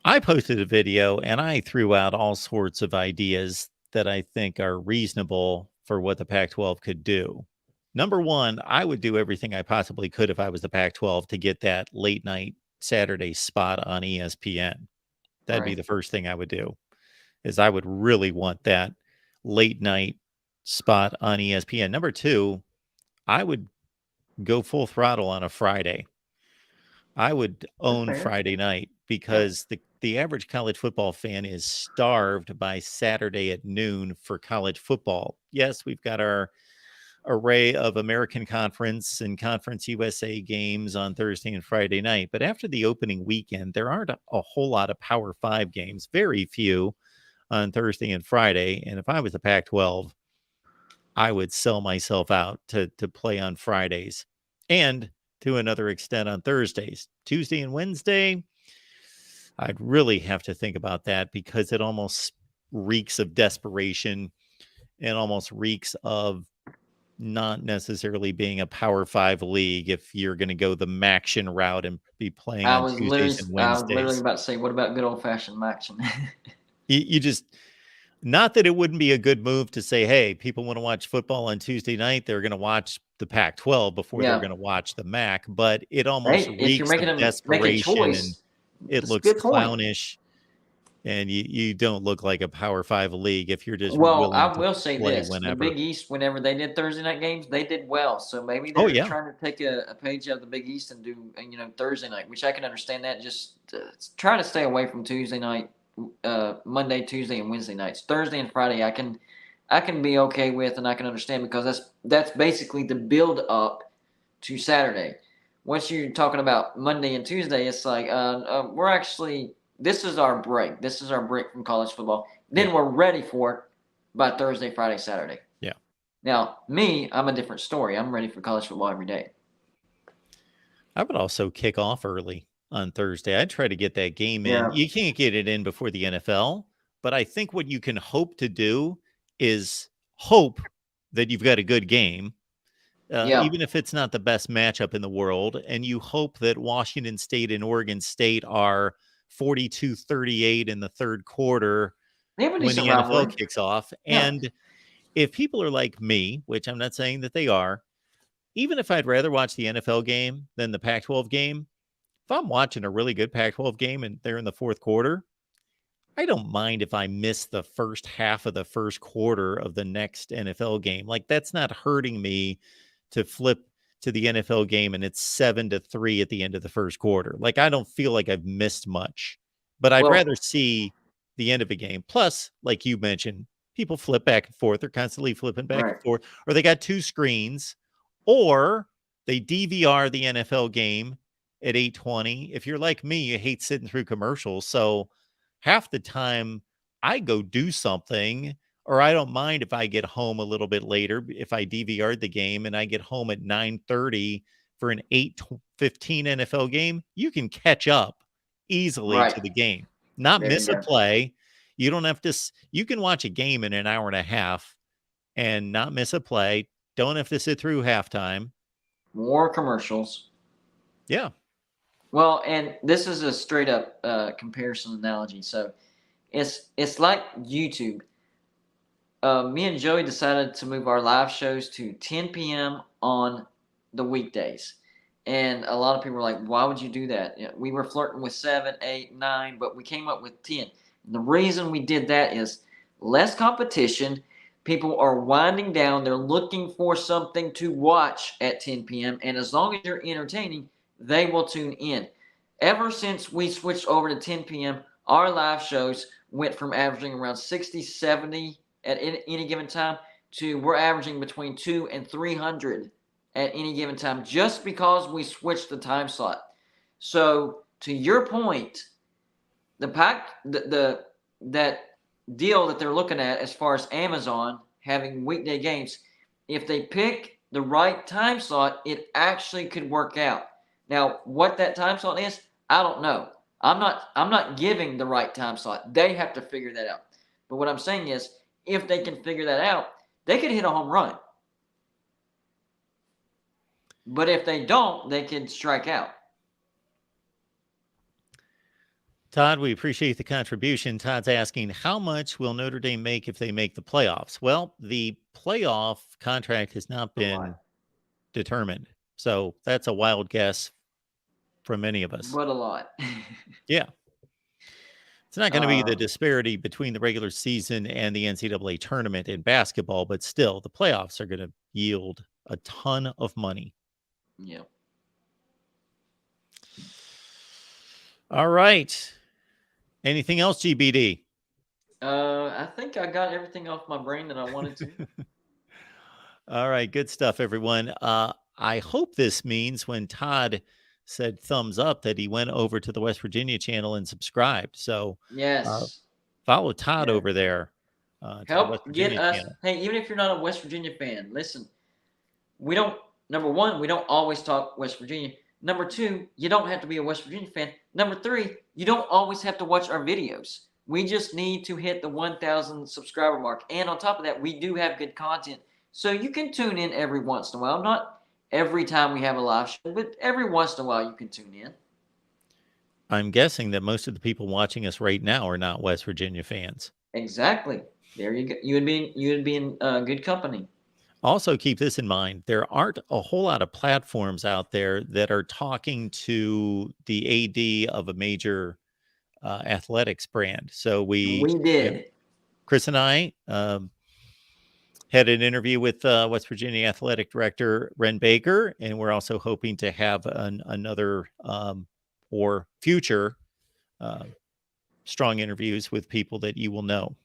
I posted a video and I threw out all sorts of ideas that I think are reasonable for what the Pac-12 could do. Number one, I would do everything I possibly could if I was the Pac-12 to get that late night Saturday spot on ESPN. That'd be Right. the first thing I would do, is I would really want that late night spot on ESPN. Number two, I would go full throttle on a Friday. I would own fair. Friday night because the average college football fan is starved by Saturday at noon for college football. Yes, we've got our array of American Conference and Conference USA games on Thursday and Friday night, but after the opening weekend, there aren't a whole lot of Power 5 games, very few on Thursday and Friday. And if I was the Pac-12, I would sell myself out to play on Fridays and to another extent on Thursdays. Tuesday and Wednesday, I'd really have to think about that because it almost reeks of desperation and almost reeks of not necessarily being a Power 5 league if you're going to go the Maction route and be playing on Tuesdays and I was literally Wednesdays. about to say, what about good old-fashioned Maction? You just, not that it wouldn't be a good move to say, hey, people want to watch football on Tuesday night, they're going to watch the Pac-12 before they're going to watch the MAC, but it almost Hey, if you're reeks making of them make a desperation and choice, it that's a looks good point. clownish, and you don't look like a Power 5 league if you're just Well, willing I to will say play this: the whenever. Big East, whenever they did Thursday night games, they did well. So maybe Oh, they're yeah. trying to take a page out of the Big East and do Thursday night, which I can understand. That just try to stay away from Tuesday night, Monday, Tuesday, and Wednesday nights. Thursday and Friday, I can be okay with, and I can understand because that's basically the build up to Saturday. Once you're talking about Monday and Tuesday, it's like we're actually, this is our break. This is our break from college football. Then we're ready for it by Thursday, Friday, Saturday. Yeah. Now, me, I'm a different story. I'm ready for college football every day. I would also kick off early on Thursday. I'd try to get that game in. Yeah. You can't get it in before the NFL, but I think what you can hope to do is hope that you've got a good game, Yeah. even if it's not the best matchup in the world, and you hope that Washington State and Oregon State are 42-38 in the third quarter They have a when decent the NFL rivalry. kicks off. Yeah. And if people are like me, which I'm not saying that they are, even if I'd rather watch the NFL game than the Pac-12 game, if I'm watching a really good Pac-12 game and they're in the fourth quarter, I don't mind if I miss the first half of the first quarter of the next NFL game. Like, that's not hurting me to flip to the NFL game and it's 7-3 at the end of the first quarter. Like, I don't feel like I've missed much, but I'd Well, rather see the end of a game. Plus, like you mentioned, people flip back and forth. They're constantly flipping back right. and forth, or they got two screens, or they DVR the NFL game at 8:20. If you're like me, you hate sitting through commercials. So half the time I go do something, or I don't mind if I get home a little bit later if I DVR'd the game and I get home at 9:30 for an 8:15 NFL game. You can catch up easily Right. to the game, not There you miss a go. play. You don't have to you can watch a game in an hour and a half and not miss a play. Don't have to sit through halftime. More commercials. Yeah. Well, and this is a straight up comparison analogy. So it's like YouTube. Me and Joey decided to move our live shows to 10 p.m. on the weekdays. And a lot of people were like, why would you do that? You know, we were flirting with 7, 8, 9, but we came up with 10. And the reason we did that is less competition. People are winding down. They're looking for something to watch at 10 p.m. And as long as you're entertaining, they will tune in. Ever since we switched over to 10 p.m., our live shows went from averaging around 60, 70 at any given time to we're averaging between 2 and 300 at any given time just because we switched the time slot. So to your point, that deal that they're looking at as far as Amazon having weekday games, if they pick the right time slot, it actually could work out. Now, what that time slot is, I don't know. I'm not giving the right time slot. They have to figure that out. But what I'm saying is, if they can figure that out, they could hit a home run. But if they don't, they can strike out. Todd, we appreciate the contribution. Todd's asking, how much will Notre Dame make if they make the playoffs? Well, the playoff contract has not been determined. So that's a wild guess from many of us. But a lot. Yeah. It's not going to be the disparity between the regular season and the NCAA tournament in basketball, but still, the playoffs are going to yield a ton of money. Yeah. All right. Anything else, GBD? I think I got everything off my brain that I wanted to. All right. Good stuff, everyone. I hope this means when Todd said thumbs up that he went over to the West Virginia channel and subscribed. So Yes. follow Todd Yeah. over there. To the West Help get Virginia us. channel. Hey, even if you're not a West Virginia fan, listen. We don't. Number one, we don't always talk West Virginia. Number two, you don't have to be a West Virginia fan. Number three, you don't always have to watch our videos. We just need to hit the 1,000 subscriber mark. And on top of that, we do have good content. So you can tune in every once in a while. Not every time we have a live show, but every once in a while you can tune in. I'm guessing that most of the people watching us right now are not West Virginia fans. Exactly. There you go. You would be in good company. Also, keep this in mind. There aren't a whole lot of platforms out there that are talking to the AD of a major athletics brand. So We did. Chris and I had an interview with West Virginia Athletic Director Ren Baker, and we're also hoping to have another or future strong interviews with people that you will know.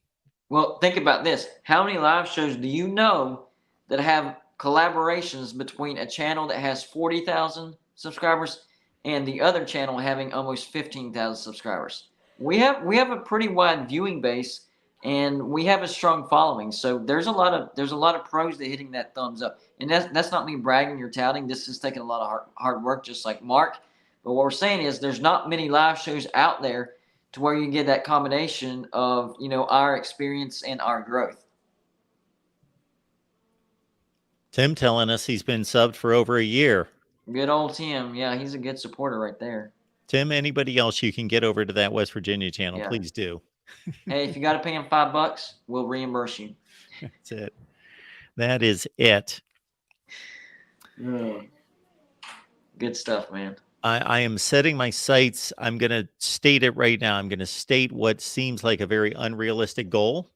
Well, think about this. How many live shows do you know that have collaborations between a channel that has 40,000 subscribers and the other channel having almost 15,000 subscribers? We have a pretty wide viewing base, and we have a strong following. So there's a lot of pros that hitting that thumbs up, and that's not me bragging or touting. This is taking a lot of hard work, just like Mark. But what we're saying is there's not many live shows out there to where you get that combination of our experience and our growth. Tim telling us he's been subbed for over a year. Good old Tim, yeah, he's a good supporter right there. Tim, anybody else you can get over to that West Virginia channel, Yeah. please do. Hey, if you got to pay him $5, we'll reimburse you. That's it. That is it. Good stuff, man. I am setting my sights. I'm going to state it right now. I'm going to state what seems like a very unrealistic goal.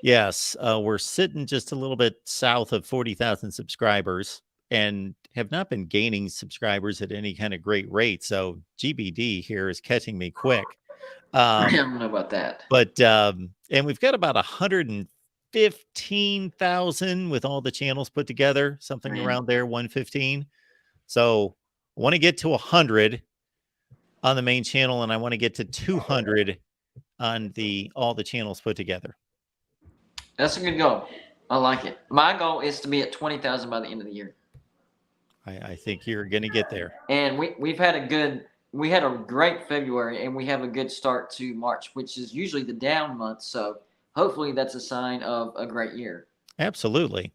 Yes, we're sitting just a little bit south of 40,000 subscribers and have not been gaining subscribers at any kind of great rate. So GBD here is catching me quick. I don't know about that. But and we've got about 115,000 with all the channels put together, something around there, 115. So I want to get to 100 on the main channel, and I want to get to 200 on all the channels put together. That's a good goal. I like it. My goal is to be at 20,000 by the end of the year. I think you're going to get there. And we had a great February, and we have a good start to March, which is usually the down month. So hopefully that's a sign of a great year. Absolutely.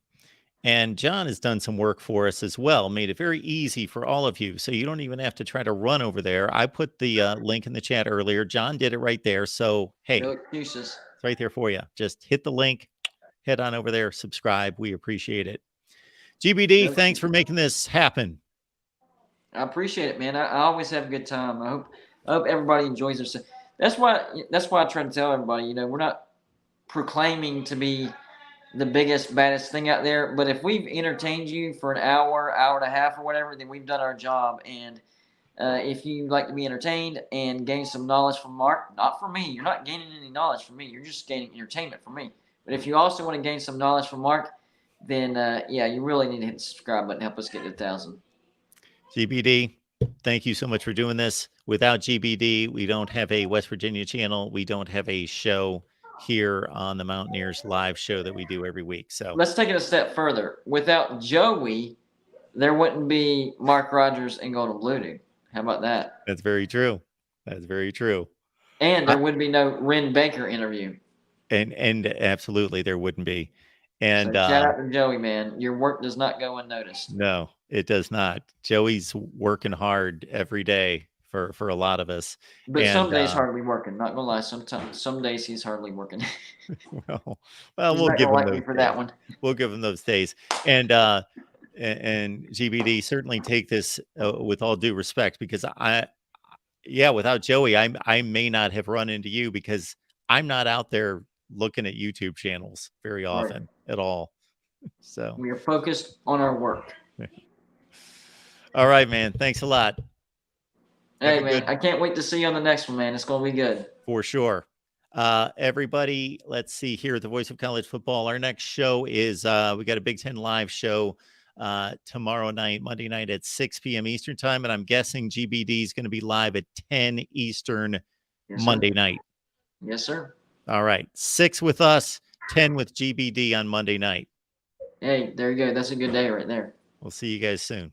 And John has done some work for us as well, made it very easy for all of you. So you don't even have to try to run over there. I put the link in the chat earlier. John did it right there. So, hey, no excuses. It's right there for you. Just hit the link, head on over there, subscribe. We appreciate it. GBD, thanks for making this happen. I appreciate it, man. I always have a good time. I hope everybody enjoys themselves. That's why I try to tell everybody, we're not proclaiming to be the biggest, baddest thing out there, but if we've entertained you for an hour and a half or whatever, then we've done our job. And if you like to be entertained and gain some knowledge from Mark, not from me, you're not gaining any knowledge from me, you're just gaining entertainment from me. But if you also want to gain some knowledge from Mark, then you really need to hit the subscribe button, help us get to 1,000. GBD, thank you so much for doing this. Without GBD, we don't have a West Virginia channel. We don't have a show here on the Mountaineers live show that we do every week. So let's take it a step further. Without Joey, there wouldn't be Mark Rogers and Golden Blue Dude. How about that? That's very true. That's very true. And there would be no Ren Baker interview. And absolutely there wouldn't be. And so shout out to Joey, man. Your work does not go unnoticed. No, it does not. Joey's working hard every day for a lot of us. But some days hardly working. Not gonna lie, some days he's hardly working. well, we'll give him those for that one. We'll give him those days. And GBD, certainly take this with all due respect, because without Joey, I may not have run into you, because I'm not out there looking at YouTube channels very often at all. So we are focused on our work. All right, man. Thanks a lot. Hey, man, I can't wait to see you on the next one, man. It's going to be good. For sure. Everybody, let's see here at the Voice of College Football. Our next show is we got a Big Ten live show tomorrow night, Monday night at 6 p.m. Eastern time. And I'm guessing GBD is going to be live at 10 Eastern Monday night. Yes, sir. All right. 6 with us, 10 with GBD on Monday night. Hey, there you go. That's a good day right there. We'll see you guys soon.